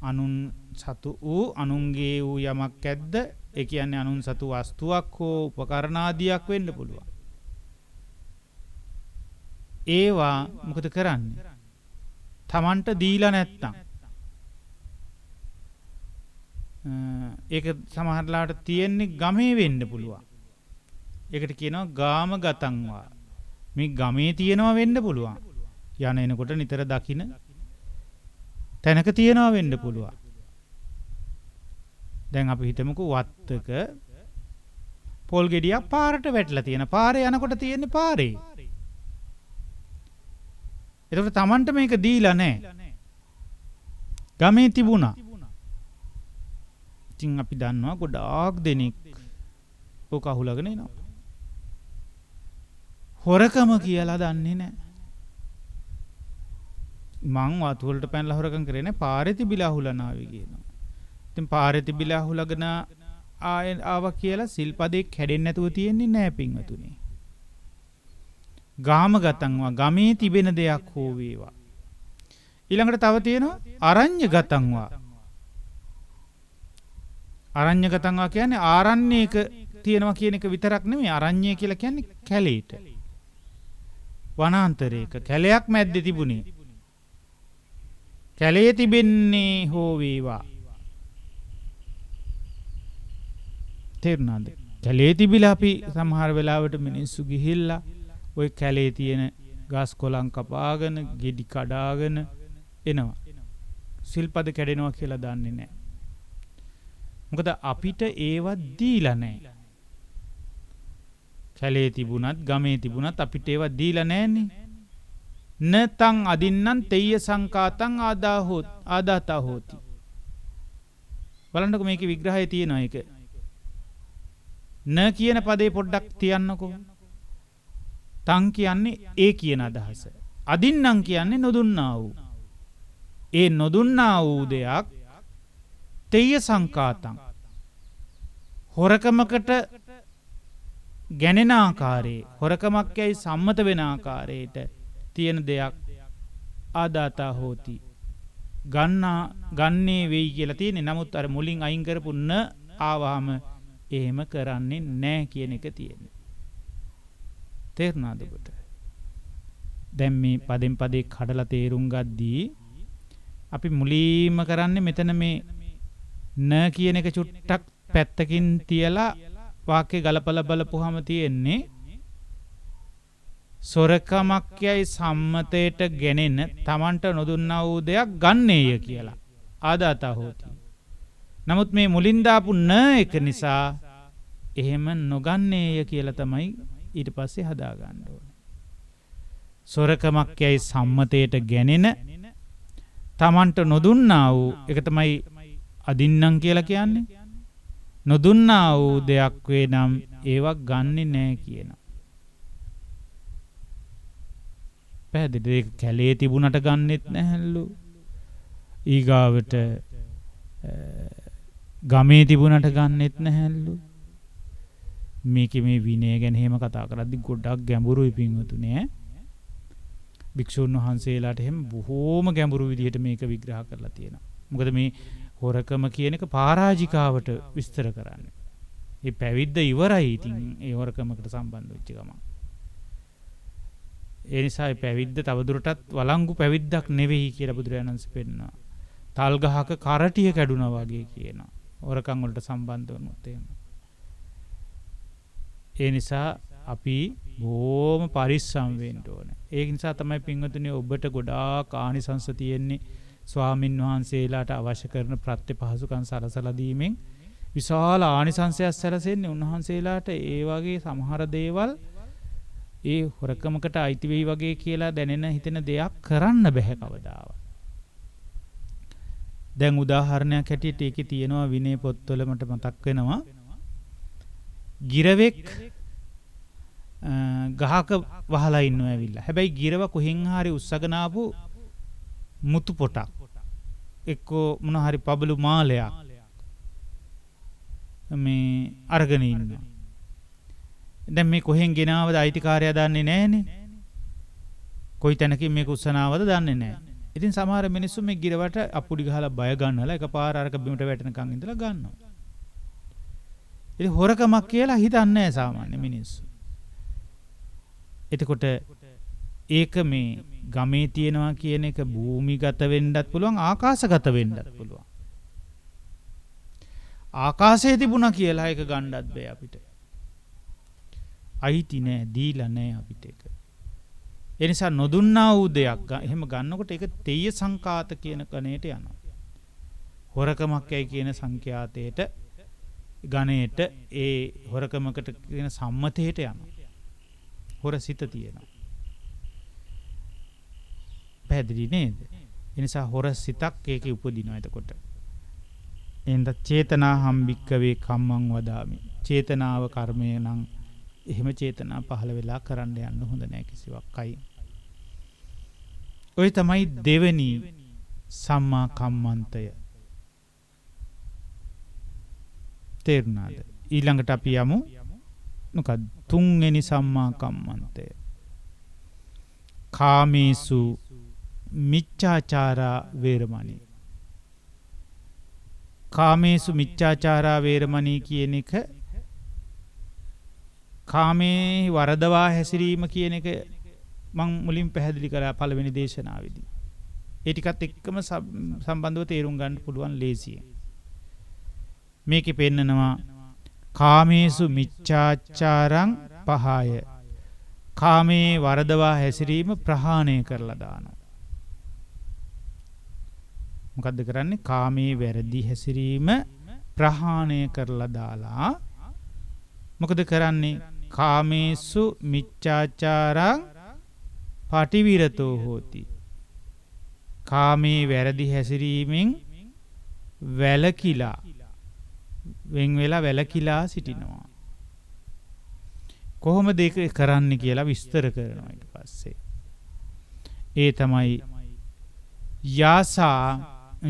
S1: අනුන් සතු වූ අනුන්ගේ වූ යමක් ඇද්ද? ඒ කියන්නේ අනුන් සතු වස්තුවක් හෝ උපකරණාදියක් වෙන්න පුළුවන්. ඒවා මොකද කරන්නේ? Tamanට දීලා නැත්තම් ඒක සමහරලාට තියෙන්නේ ගමේ වෙන්න පුළුවන්. ඒකට කියනවා ගාමගතංවා. මේ ගමේ තියෙනවා වෙන්න පුළුවන්. යන එනකොට නිතර දකින්න තැනක තියෙනවා වෙන්න පුළුවන්. දැන් අපි හිතමුකෝ වත්තක පොල් ගෙඩියක් පාරට වැටලා තියෙන. පාරේ යනකොට තියෙන්නේ පාරේ. එතකොට Tamanට මේක දීලා නැහැ. ගමේ තිබුණා. ඉතින් අපි දන්නවා ගොඩාක් දෙනෙක් ඕක අහුලගෙන එනවා. හොරකම කියලා දන්නේ නැහැ. මං වතු වලට පැනලා හොරකම් කරේ නෑ පාරේ තිබිලා අහුලන ආවේ කියනවා. ඉතින් පාරේ තිබිලා අහුලගෙන ආවා කියලා සිල්පදේ කැඩෙන්නේ නැතුව තියෙන්නේ නෑ පින්වතුනි. ගාමගතංවා ගමේ තිබෙන දෙයක් හෝ වේවා. ඊළඟට තව තියෙනවා අරඤ්‍යගතංවා. අරඤ්‍යගතංවා කියන්නේ ආරණ්‍යයක තියෙනවා කියන එක විතරක් නෙමෙයි අරඤ්‍ය කියලා කියන්නේ කැලේට. වනාන්තරයක කැලයක් මැද්දේ තිබුණේ. කැලේ තිබෙන්නේ හෝ වේවා. තේරුණාද? කැලේ තිබිලා අපි සමහර වෙලාවට මිනිස්සු ගිහිල්ලා ওই කැලේ තියෙන ගස් කොළන් කපාගෙන, ගෙඩි කඩාගෙන එනවා. සිල්පද කැඩෙනවා කියලා දන්නේ නැහැ. මොකද අපිට ඒවත් දීලා නැහැ. කැලේ තිබුණත්, ගමේ තිබුණත් අපිට ඒවත් දීලා නැහනේ. නතං අදින්නම් තෙය්‍ය සංකාතං ආදාතා හෝති. බලන්නකො මේකේ විග්‍රහය තියෙනවා ඒක. න කියන පදේ පොඩ්ඩක් තියන්නකෝ. තං කියන්නේ ඒ කියන අදහස. අදින්නම් කියන්නේ නොදුන්නා වූ. ඒ නොදුන්නා වූ දෙයක් තෙය්‍ය සංකාතං. හොරකමකට ගැනෙන ආකාරයේ, හොරකමක් යයි සම්මත වෙන ආකාරයට තියෙන දෙයක් ආදාතා හෝති. ගන්නේ වෙයි කියලා තියෙන්නේ. නමුත් අර මුලින් අයින් කරපු න ආවහම එහෙම කරන්නේ නැහැ කියන එක තියෙන්නේ. තේරුණාද ඔබට? දැන් මේ පදෙන් පදේ කඩලා තේරුම් ගද්දී අපි මුලින්ම කරන්නේ මෙතන මේ න කියන එක චුට්ටක් පැත්තකින් තියලා වාක්‍ය ගලපලා බලපුවාම තියෙන්නේ සොරකමක් යයි සම්මතයට ගෙනෙන Tamanට නොදුන්නා වූ දෙයක් ගන්නේය කියලා. ආදාතා හොති. නමුත් මේ මුලින් දාපු න එක නිසා එහෙම නොගන්නේය කියලා තමයි ඊට පස්සේ හදා ගන්න ඕනේ. සොරකමක් යයි සම්මතයට ගෙනෙන Tamanට නොදුන්නා වූ එක තමයි අදින්නම් කියලා කියන්නේ. නොදුන්නා වූ දෙයක් වේ නම් ඒවක් ගන්නෙ නෑ කියනවා. පැහැදිලිද? ඒක කැලේ තිබුණට ගන්නෙත් නැහැලු. ඊගාවට ගමේ තිබුණට ගන්නෙත් නැහැලු. මේකේ මේ විනය ගැන එහෙම කතා කරද්දි ගොඩක් ගැඹුරුයි පින්වතුනේ. භික්ෂුන් වහන්සේලාට එහෙම බොහෝම ගැඹුරු විදිහට මේක විග්‍රහ කරලා තියෙනවා. මොකද මේ හොරකම කියන එක පරාජිකාවට විස්තර කරන්නේ. ඒ පැවිද්ද ඉවරයි ඉතින් ඒ හොරකමකට සම්බන්ධ වෙච්ච ගමන්. ඒ නිසා ඒ පැවිද්ද තවදුරටත් වළංගු පැවිද්දක් නෙවෙයි කියලා බුදුරජාණන් වහන්සේ පෙන්නනවා. තල් ගහක කරටිය කැඩුනා වගේ කියනවා. හොරකම් වලට සම්බන්ධ වුණොත් එහෙම. ඒ නිසා අපි බොහොම පරිස්සම් වෙන්න ඕනේ. ඒ නිසා තමයි පින්වතුනි ඔබට ගොඩාක් ආනිසංස තියෙන්නේ ස්වාමින් වහන්සේලාට අවශ්‍ය කරන ප්‍රත්‍ය පහසුකම් සලසලා දීමෙන් විශාල ආනිසංසයක් සැලසෙන්නේ උන්වහන්සේලාට. ඒ වගේ සමහර දේවල් ඒ හොරකමකට අයිති වෙයි වගේ කියලා දැනෙන හිතෙන දෙයක් කරන්න බෑ කවදාවත්. දැන් උදාහරණයක් හැටියට ඒකේ තියෙනවා විනය පොත්වල මට මතක් වෙනවා. ගිරවෙක් ගහක වහලා ඉන්නව ඇවිල්ලා. හැබැයි ගිරව කොහෙන් හරි උස්සගෙන ආපු මුතු පොටක් එක්කෝ මොන හරි පබළු මාලයක් මේ අරගෙන ඉන්නවා. දැන් මේ කොහෙන් ගෙනාවද අයිතිකාරයා දන්නේ නැහනේ. කොයි තැනකින් මේක උස්සනවද දන්නේ නැහැ. ඉතින් සමහර මිනිස්සු මේ ගිරවට අපුඩි ගහලා බය ගන්නවලා එකපාර අරක බිමට වැටෙනකන් ඉඳලා ගන්නවා. ඉතින් හොරකමක් කියලා හිතන්නේ නැහැ සාමාන්‍ය මිනිස්සු. එතකොට ඒක මේ ගමේ තියෙනවා කියන එක භූමිගත වෙන්නත් පුළුවන් ආකාශගත වෙන්නත් පුළුවන්. ආකාශයේ තිබුණා කියලා ඒක ගන්නත් බෑ අපිට. අයිති නෑ, දීලා නෑ අපිට ඒක. ඒ නිසා නොදුන්නා වූ දෙයක් එහෙම ගන්නකොට ඒක තෙය්‍ය සංකාත කියන කණේට යනවා. හොරකමක් යයි කියන සංඛ්‍යාතයට ගණේට ඒ හොරකමකට කියන සම්මතයට යනවා. හොරසිත තියෙනවා. පැහැදිලි නේද? ඒ නිසා හොරසිතක් ඒකේ උපදිනවා එතකොට. එහෙනම් චේතනා හම්බික්කවේ කම්මං වදාමි. චේතනාව කර්මය නම් එහෙම චේතනා පහළ වෙලා කරන්න යන්න හොඳ නැහැ කිසිවක්. අයි ඔය තමයි දෙවෙනි සම්මා කම්මන්තය. තේරුණාද? ඊළඟට අපි යමු මොකක්ද තුන්වෙනි සම්මා කම්මන්තය. කාමේසු මිච්ඡාචාරා වේරමණී. කාමේසු මිච්ඡාචාරා වේරමණී කියන එක කාමේ වරදවා හැසිරීම කියන එක මම මුලින් පැහැදිලි කරා පළවෙනි දේශනාවේදී. ඒ ටිකත් එක්කම සම්බන්ධව තේරුම් ගන්න පුළුවන් ලේසියෙන්. මේකේ පෙන්නනවා කාමේසු මිච්ඡාචාරං පහය. කාමේ වරදවා හැසිරීම ප්‍රහාණය කරලා දානවා. මොකද්ද කරන්නේ? කාමේ වැරදි හැසිරීම ප්‍රහාණය කරලා දාලා මොකද කරන්නේ? කාමේසු මිච්ඡාචාරං පටිවිරතෝ හෝති. කාමේ වැරදි හැසිරීමෙන් වැළකීලා වෙන් වෙලා වැළකීලා සිටිනවා. කොහොමද ඒක කරන්නේ කියලා විස්තර කරනවා ඊට පස්සේ. ඒ තමයි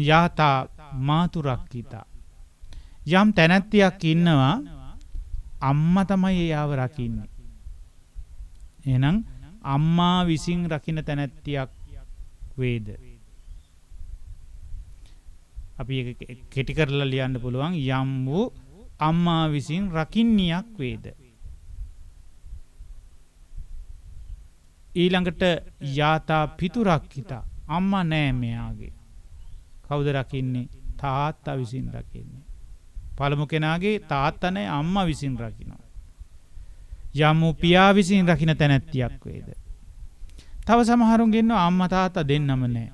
S1: යාතා මාතුරක්කිතා. යම් තැනැත්තියක් ඉන්නවා අම්මා තමයි එයාව රකින්නේ. එහෙනම් අම්මා විසින් රකින්න තැනැත්තියක් වේද? අපි ඒක කෙටි කරලා ලියන්න පුළුවන් යම් වූ අම්මා විසින් රකින්නියක් වේද? ඊළඟට යාතා පිතුරක්කිතා. අම්මා නෑ මෙයාගේ. කවුද රකින්නේ? තාත්තා විසින් රකින්නේ. පළමු කෙනාගේ තාත්තා නෑ අම්මා විසින් රකින්නවා. යම් පියා විසින් රකින්න තැනැත්තියක් වේද? තව සමහරුන්ගේ ඉන්නවා අම්මා තාත්තා දෙන්නම නෑ.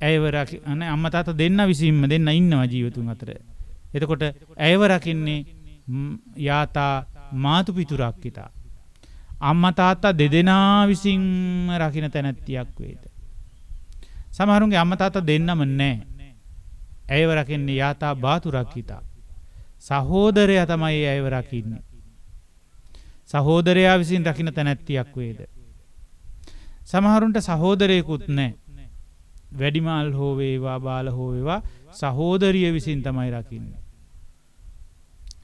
S1: ඇයව රකින්නේ අම්මා තාත්තා දෙන්න විසින්ම දෙන්න ඉන්නවා ජීවිතුන් අතර. එතකොට ඇයව රකින්නේ යාතා මාතු පිතුරක්කිතා. අම්මා තාත්තා දෙදෙනා විසින් රකින්න තැනැත්තියක් වේද? සමහරුන්ගේ අම්මා තාත්තා දෙන්නම නැහැ. ඇයව රකින්නේ යාතා බාතුරක්කිතා. සහෝදරයා තමයි ඇයව රකින්නේ. සහෝදරයා විසින් රකින්න තැනැත්තියක් වේද? සමහරුන්ට සහෝදරයෙකුත් නැහැ. වැඩිමාල් හෝ වේවා බාල හෝ වේවා සහෝදරිය විසින් තමයි රකින්නේ.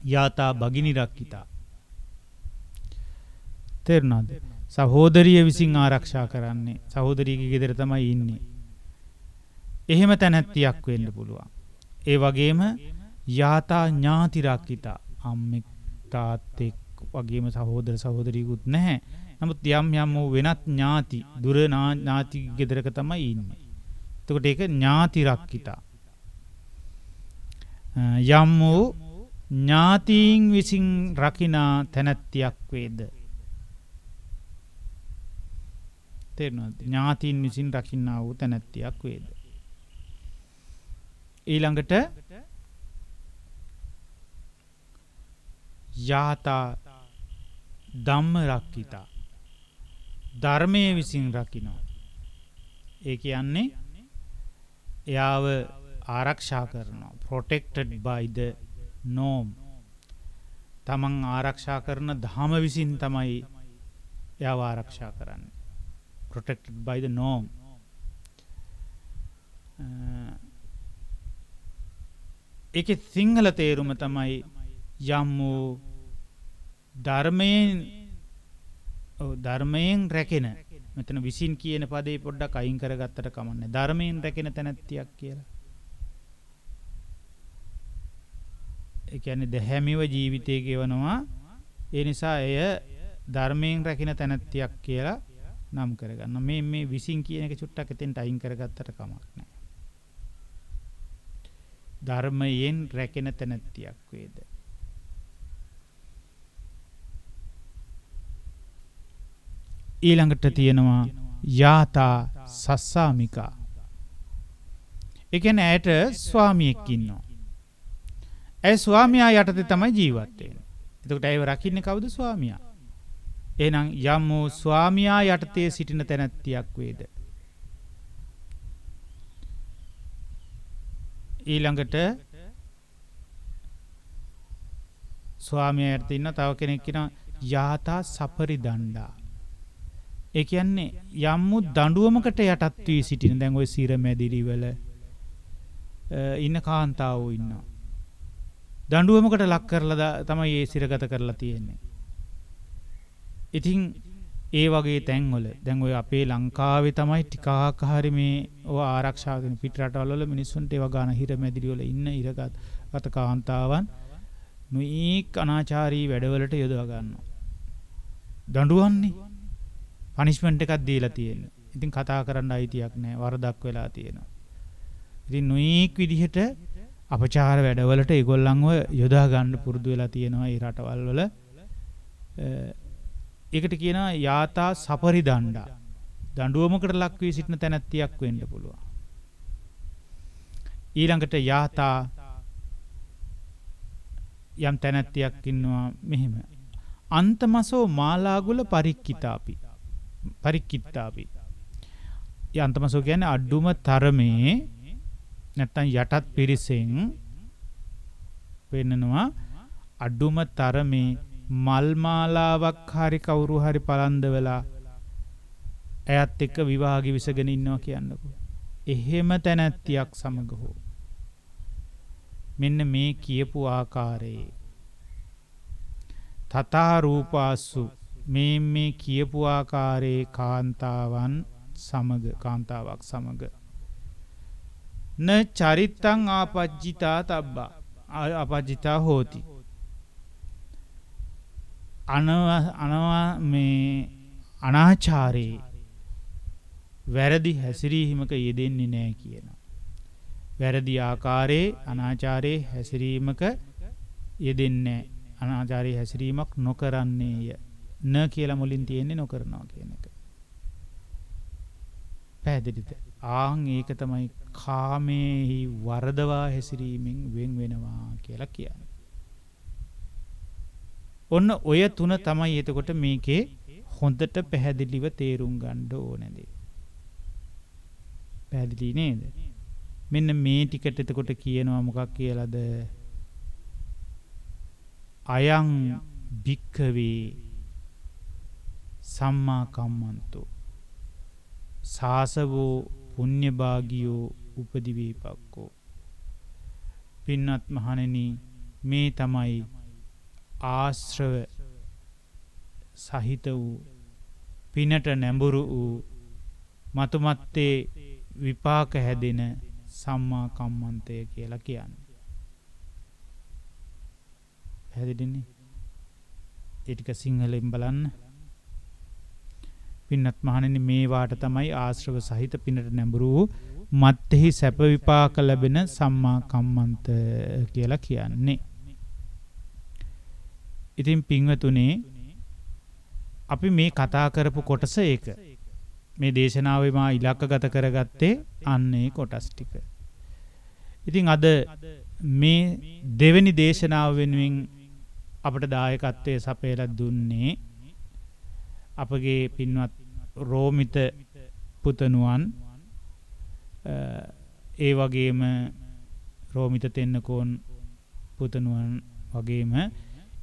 S1: යාතා බගිනි රක්කිතා. තේරුණාද? සහෝදරිය විසින් ආරක්ෂා කරන්නේ. සහෝදරියගේ ගෙදර තමයි ඉන්නේ. එහෙම තැනැත්තියක් වෙන්න පුළුවන්. ඒ වගේම යාතා ඥාති රක්කිතා. අම්මෙක් තාත්තෙක් වගේම සහෝදර සහෝදරියකුත් නැහැ. නමුත් යම් වූ වෙනත් ඥාති දුර ඥාති ගෙදරක තමයි ඉන්නේ. එතකොට ඒක ඥාති රක්කිතා. යම් වූ ඥාතීන් විසින් රකිනා තැනැත්තියක් වේද? තේරුණාද? ඥාතීන් විසින් රකින්නා වූ තැනැත්තියක් වේද? ඊළඟට යාතා ධම්ම රක්කිතා. ධර්මයේ විසින් රකින්නවා. ඒ කියන්නේ එයාව ආරක්ෂා කරනවා. protected by the norm. තමන් ආරක්ෂා කරන ධම විසින් තමයි එයාව ආරක්ෂා කරන්නේ. protected by the norm. ඒකේ සිංහල තේරුම තමයි යම් වූ ධර්මයෙන් රැකෙන. මෙතන විසින් කියන පදේ පොඩ්ඩක් අයින් කරගත්තට කමන්නේ. ධර්මයෙන් රැකෙන තැනැත්තියක් කියලා. ඒ කියන්නේ දැහැමිව ජීවිතය ගෙවනවා. ඒ නිසා එය ධර්මයෙන් රැකෙන තැනැත්තියක් කියලා නම් කරගන්න. මේ විසින් කියන එක චුට්ටක් එතෙන්ට අයින් කරගත්තට කමක් නැහැ. ධර්මයෙන් රැකෙන තැනැත්තියක් වේද? ඊළඟට තියෙනවා යාතා සස්සාමිකා. ඒ කියන්නේ ඇයට ස්වාමියෙක් ඉන්නවා. ඒ ස්වාමියා යටතේ තමයි ජීවත් වෙන්නේ. එතකොට ඇයව රකින්නේ කවුද? ස්වාමියා. එහෙනම් යම් වූ ස්වාමියා යටතේ සිටින තැනැත්තියක් වේද? ඊළඟට ස්වාමියා යටතේ ඉන්න තව කෙනෙක් ඉන්නවා යාතා සපරිදණ්ඩා. ඒ කියන්නේ යම්මු දඬුවමකට යටත් වී සිටින දැන් ওই සිර මැදිරි වල ඉන්න කාන්තාවෝ ඉන්නවා. දඬුවමකට ලක් කරලා තමයි මේ සිරගත කරලා තියෙන්නේ. ඉතින් ඒ වගේ තැන්වල දැන් ඔය අපේ ලංකාවේ තමයි ටිකක් හරි මේ ඔය ආරක්ෂා දෙන පිට රටවල වල මිනිස්සුන්ට ඒව ගන්න හිර මැදිරි වල ඉන්න ඉරගත කාන්තාවන් නොඑක් අනාචාරී වැඩවලට යොදවා ගන්නවා. දඬුවම්නේ පනිෂ්මන්ට් එකක් දීලා තියෙනවා. ඉතින් කතා කරන්න අයිතියක් නැහැ. වරදක් වෙලා තියෙනවා. ඉතින් නොඑක් විදිහට අපචාර වැඩවලට ඒගොල්ලන්ව යොදා ගන්න පුරුදු වෙලා තියෙනවා මේ රටවල් වල. ඒකට කියනවා යාතා සපරිදණ්ඩා. දඬුවමකට ලක් වී සිටින තැනැත්තියක් වෙන්න පුළුවන්. ඊළඟට යාතා යම් තැනැත්තියක් ඉන්නවා මෙහෙම. අන්තමසෝ මාලාගුල පරික්කිතාපි. ඒ අන්තමසෝ කියන්නේ අඩුම තරමේ නැත්තම් යටත් පිරිසෙන් වෙන්නනවා අඩුම තරමේ මල් මාලාවක් හරි කවුරු හරි පලන්දවලා එයත් එක්ක විවාහ විසගෙන ඉන්නවා කියන්නකෝ. එහෙම තැනැත්තියක් සමග හෝ මෙන්න මේ කියපු ආකාරයේ තථා රූපාසු මේ කියපු ආකාරයේ කාන්තාවක් සමග න චරිත්තං ආපජ්ජිතා තබ්බා ආපජ්ජිතා හෝති අනාචාරේ වැරදි හැසිරීමක යෙදෙන්නේ නැහැ කියනවා. වැරදි ආකාරයේ අනාචාරයේ හැසිරීමක යෙදෙන්නේ නැහැ. අනාචාරයේ හැසිරීමක් නොකරන්නේය. න කියලා මුලින් තියෙන්නේ නොකරනවා කියන එක. පැහැදිලිද? ආන් ඒක තමයි කාමේහි වරදවා හැසිරීමෙන් වෙන් වෙනවා කියලා කියන්නේ. ඔන්න ඔය තුන තමයි එතකොට මේකේ හොඳට පැහැදිලිව තේරුම් ගන්න ඕනේ. පැහැදිලි නේද? මෙන්න මේ ටිකට එතකොට කියනවා මොකක් කියලාද? අයං භික්ඛවේ සම්මා කම්මන්තෝ සාසවෝ පුඤ්ඤභාගියෝ උපදිවේපක්කෝ. පින්වත් මහණෙනි, මේ තමයි ආශ්‍රව සහිත වූ පිනට නැඹුරු වූ මතුමත්තේ විපාක හැදෙන සම්මා කම්මන්තය කියලා කියන්නේ. හැදෙන්නේ ඒ ටික සිංහලෙන් බලන්න. පින්වත් මහණෙනි, මේ වාට තමයි ආශ්‍රව සහිත පිනට නැඹුරු වූ මත්ෙහි සැප විපාක ලැබෙන සම්මා කම්මන්ත කියලා කියන්නේ. ඉතින් පින්වතුනි, අපි මේ කතා කරපු කොටස ඒක. මේ දේශනාවේ මා ඉලක්කගත කරගත්තේ අන්නේ කොටස් ටික. ඉතින් අද මේ දෙවෙනි දේශනාව වෙනුවෙන් අපට දායකත්වයේ සපයලා දුන්නේ අපගේ පින්වත් රෝමිත පුතණුවන්, ඒ වගේම රෝමිත තෙන්නකෝන් පුතණුවන් වගේම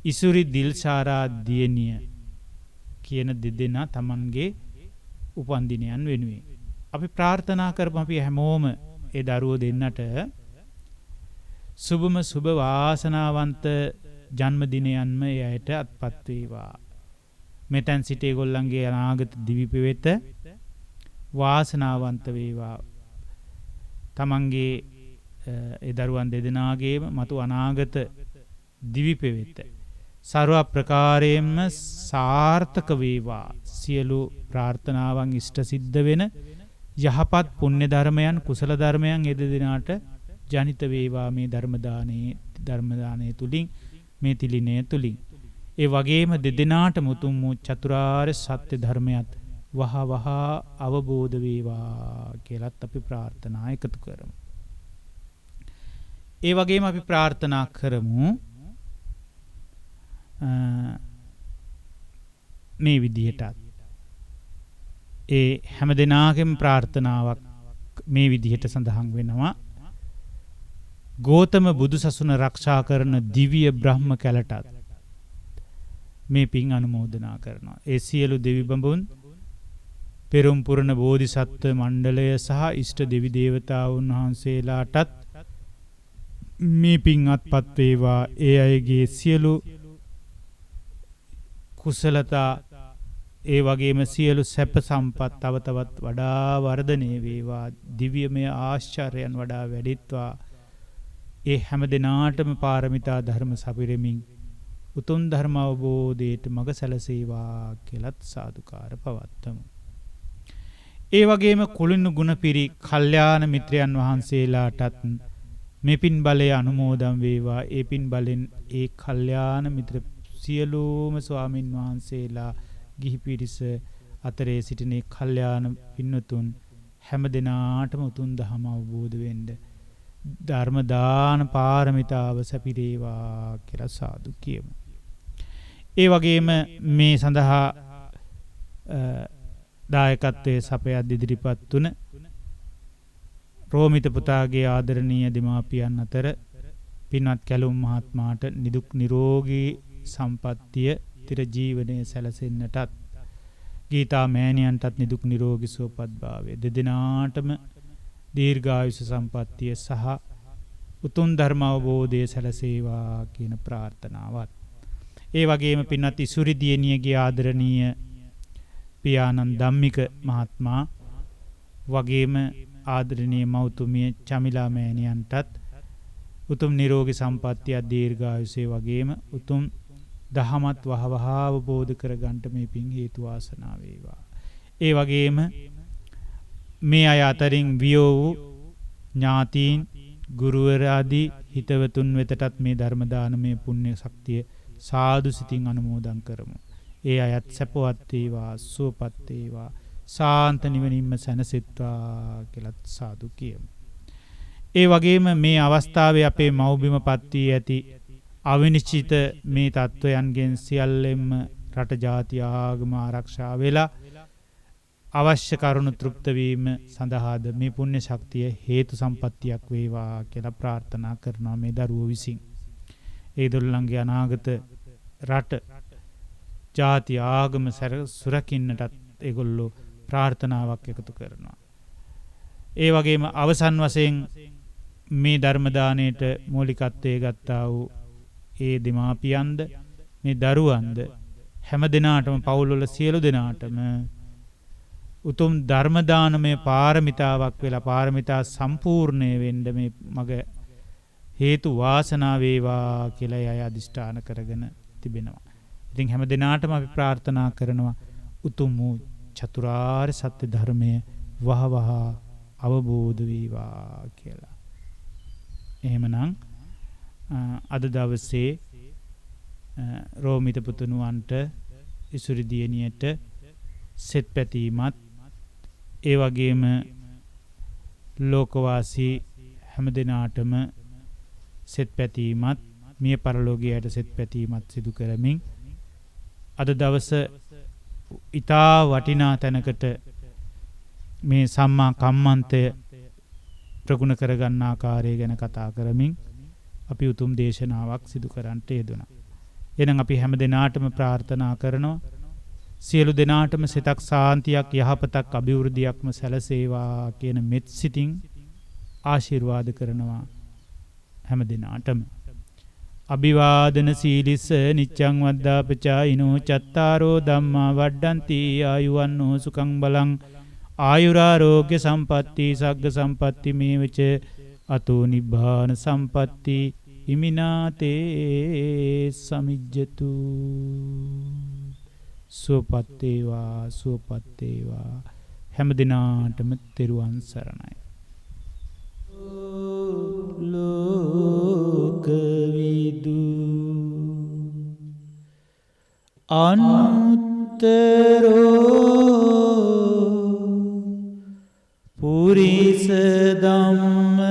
S1: ඉසුරි දිල්ෂාරා දියණිය කියන දෙදෙනා Tamanගේ උපන්දිනයන් වෙනුවෙන් අපි ප්‍රාර්ථනා කරමු. අපි හැමෝම ඒ දරුවෝ දෙන්නට සුබම සුබ වාසනාවන්ත ජන්මදිනයන්ම එයට අත්පත් වේවා. මෙතෙන් සිට ඒගොල්ලන්ගේ අනාගත දිවි පෙවෙත වාසනාවන්ත වේවා. Tamanගේ ඒ දරුවන් දෙදෙනාගේම මතු අනාගත දිවි පෙවෙත ਸਰව ප්‍රකාරයෙන්ම සාර්ථක වේවා. සියලු ප්‍රාර්ථනාවන් ඉෂ්ට සිද්ධ වෙන යහපත් පුණ්‍ය ධර්මයන් කුසල ධර්මයන් ඒ දෙදෙනාට ජනිත වේවා. මේ ධර්ම දානයේ තුලින්, මේ තිලිනය තුලින්, ඒ වගේම දෙදෙනාට මුතුන් වූ චතුරාර්ය සත්‍ය ධර්මයත් වහ වහ අවබෝධ වේවා කියලාත් අපි ප්‍රාර්ථනා එකතු කරමු. ඒ වගේම අපි ප්‍රාර්ථනා කරමු මේ විදිහටත් ඒ හැම දිනාගෙම ප්‍රාර්ථනාවක් මේ විදිහට සඳහන් වෙනවා. ගෝතම බුදුසසුන ආරක්ෂා කරන දිව්‍ය බ්‍රහ්ම කැලටත් මේ පින් අනුමෝදනා කරනවා. ඒ සියලු දෙවි බඹුන් පෙරම් පුරණ බෝධිසත්ව මණ්ඩලය සහ ඉෂ්ට දෙවි දේවතාවුන් වහන්සේලාටත් මේ පින් අත්පත් වේවා. ඒ අයගේ සියලු කුසලතා ඒ වගේම සියලු සැප සම්පත් තව තවත් වඩා වර්ධනය වේවා. දිව්‍යමය ආශ්චර්යයන් වඩා වැඩිත්වා. ඒ හැම දිනාටම පාරමිතා ධර්ම සපිරෙමින් උතුම් ධර්ම අවබෝධයට මඟ සැලසේවා කියලත් සාදුකාර පවත්තමු. ඒ වගේම කුලිනු ගුණපිරි කල්යාණ මිත්‍රයන් වහන්සේලාටත් මේ පින් බලය අනුමෝදන් වේවා. ඒ පින් බලෙන් ඒ කල්යාණ මිත්‍ර සියලුම ස්වාමින් වහන්සේලා ගිහි පිරිස අතරේ සිටින කල්යාණ පින්වතුන් හැම දිනාටම උතුම් ධම අවබෝධ වෙන්න ධර්ම දාන පාරමිතාව සැපිරේවා කියලා සාදු කියමු. ඒ වගේම මේ සඳහා දායකත්වයේ සපයත් ඉදිරිපත් තුන රෝමිත පුතාගේ ආදරණීය දෙමාපියන් අතර පින්වත් කැලුම් මහත්මයාට නිදුක් නිරෝගී සම්පන්නිය තිර ජීවනයේ සැලසෙන්නටත් ගීතා මෑණියන්ටත් නිදුක් නිරෝගී සුවපත් භාවය දෙදෙනාටම දීර්ඝායුෂ සම්පන්නිය සහ උතුම් ධර්ම අවබෝධය සැලසේවා කියන ප්‍රාර්ථනාවත්. ඒ වගේම පින්වත් ඉසුරි දියණියගේ ආදරණීය පියාණන් ධම්මික මහත්මයා වගේම ආදරණීය මෞතුමිය චමිලා මෑණියන්ටත් උතුම් නිරෝගී සම්පන්නිය දීර්ඝායුෂය වගේම උතුම් දහමත් වහවහ අවබෝධ කරගන්නට මේ පින් හේතු වාසනා වේවා. ඒ වගේම මේ අය අතරින් වියෝ වූ ඥාතීන් ගුරුවර ආදී හිතවතුන් වෙතටත් මේ ධර්ම දානමය පුණ්‍ය ශක්තිය සාදු සිතින් අනුමෝදන් කරමු. ඒ අයත් සැපවත් වේවා, සුවපත් වේවා, සාන්ත නිවනින්ම සැනසෙත්වා කියලා සාදු කියමු. ඒ වගේම මේ අවස්ථාවේ අපේ මව්බිමපත් වී ඇති අවිනිශ්චිත මේ තත්වයන්ගෙන් සියල්ලෙන්ම රට ජාති ආගම ආරක්ෂා වෙලා අවශ්‍ය කරුණු තෘප්ත වීම සඳහාද මේ පුණ්‍ය ශක්තිය හේතු සම්පත්තියක් වේවා කියලා ප්‍රාර්ථනා කරනවා මේ දරුවෝ විසින්. ඒ දොල්ලන්ගේ අනාගත රට ජාති ආගම සුරකින්නටත් ඒගොල්ලෝ ප්‍රාර්ථනාවක් එකතු කරනවා. ඒ වගේම අවසන් වශයෙන් මේ ධර්ම දාණයට මූලිකත්වයේ ගත්තා වූ ඒ දෙමාපියන්ද මේ දරුවන්ද හැම දිනාටම පවුල්වල සියලු දෙනාටම උතුම් ධර්ම දානමය පාරමිතාවක් වෙලා පාරමිතා සම්පූර්ණය වෙන්න මේ මග හේතු වාසනා වේවා කියලා අය අදිෂ්ඨාන කරගෙන තිබෙනවා. ඉතින් හැම දිනාටම අපි ප්‍රාර්ථනා කරනවා උතුම් වූ චතුරාර්ය සත්‍ය ධර්මය වහවහ අවබෝධ වේවා කියලා. එහෙමනම් අද දවසේ රෝමිත පුතුණුවන්ට ඉසුරි දියණියට සෙත් පැතීමත් ඒ වගේම ලෝකවාසී හැම දිනාටම සෙත් පැතීමත් මිය පරලෝකයට සෙත් පැතීමත් සිදු කරමින් අද දවස ඊතා වටිනා තැනකට මේ සම්මා කම්මන්තය ප්‍රගුණ කරගන්න ආකාරය ගැන කතා කරමින් අපි උතුම් දේශනාවක් සිදු කරන්නට යෙදුණා. එහෙනම් අපි හැම දිනාටම ප්‍රාර්ථනා කරනවා සියලු දෙනාටම සිතක් සාන්තියක් යහපතක් අභිවෘද්ධියක්ම සැලසේවා කියන මෙත් සිතින් ආශිර්වාද කරනවා හැම දිනාටම. අභිවාදන සීලිස නිච්ඡං වද්දාපචායිනෝ චත්තාරෝ ධම්මා වඩ්ඩಂತಿ ආයුවන්නෝ සුඛං බලං ආයුරාෝග්‍ය සම්පatti සග්ග සම්පatti මේවච අතෝ නිබ්බාන සම්පatti ඉමිනාතේ සමිජ්ජතු. සුවපත් වේවා, සුවපත් වේවා. හැම දිනාටම තෙරුවන් සරණයි. ලෝකවිදු අනුත්තරෝ පුරිස ධම්ම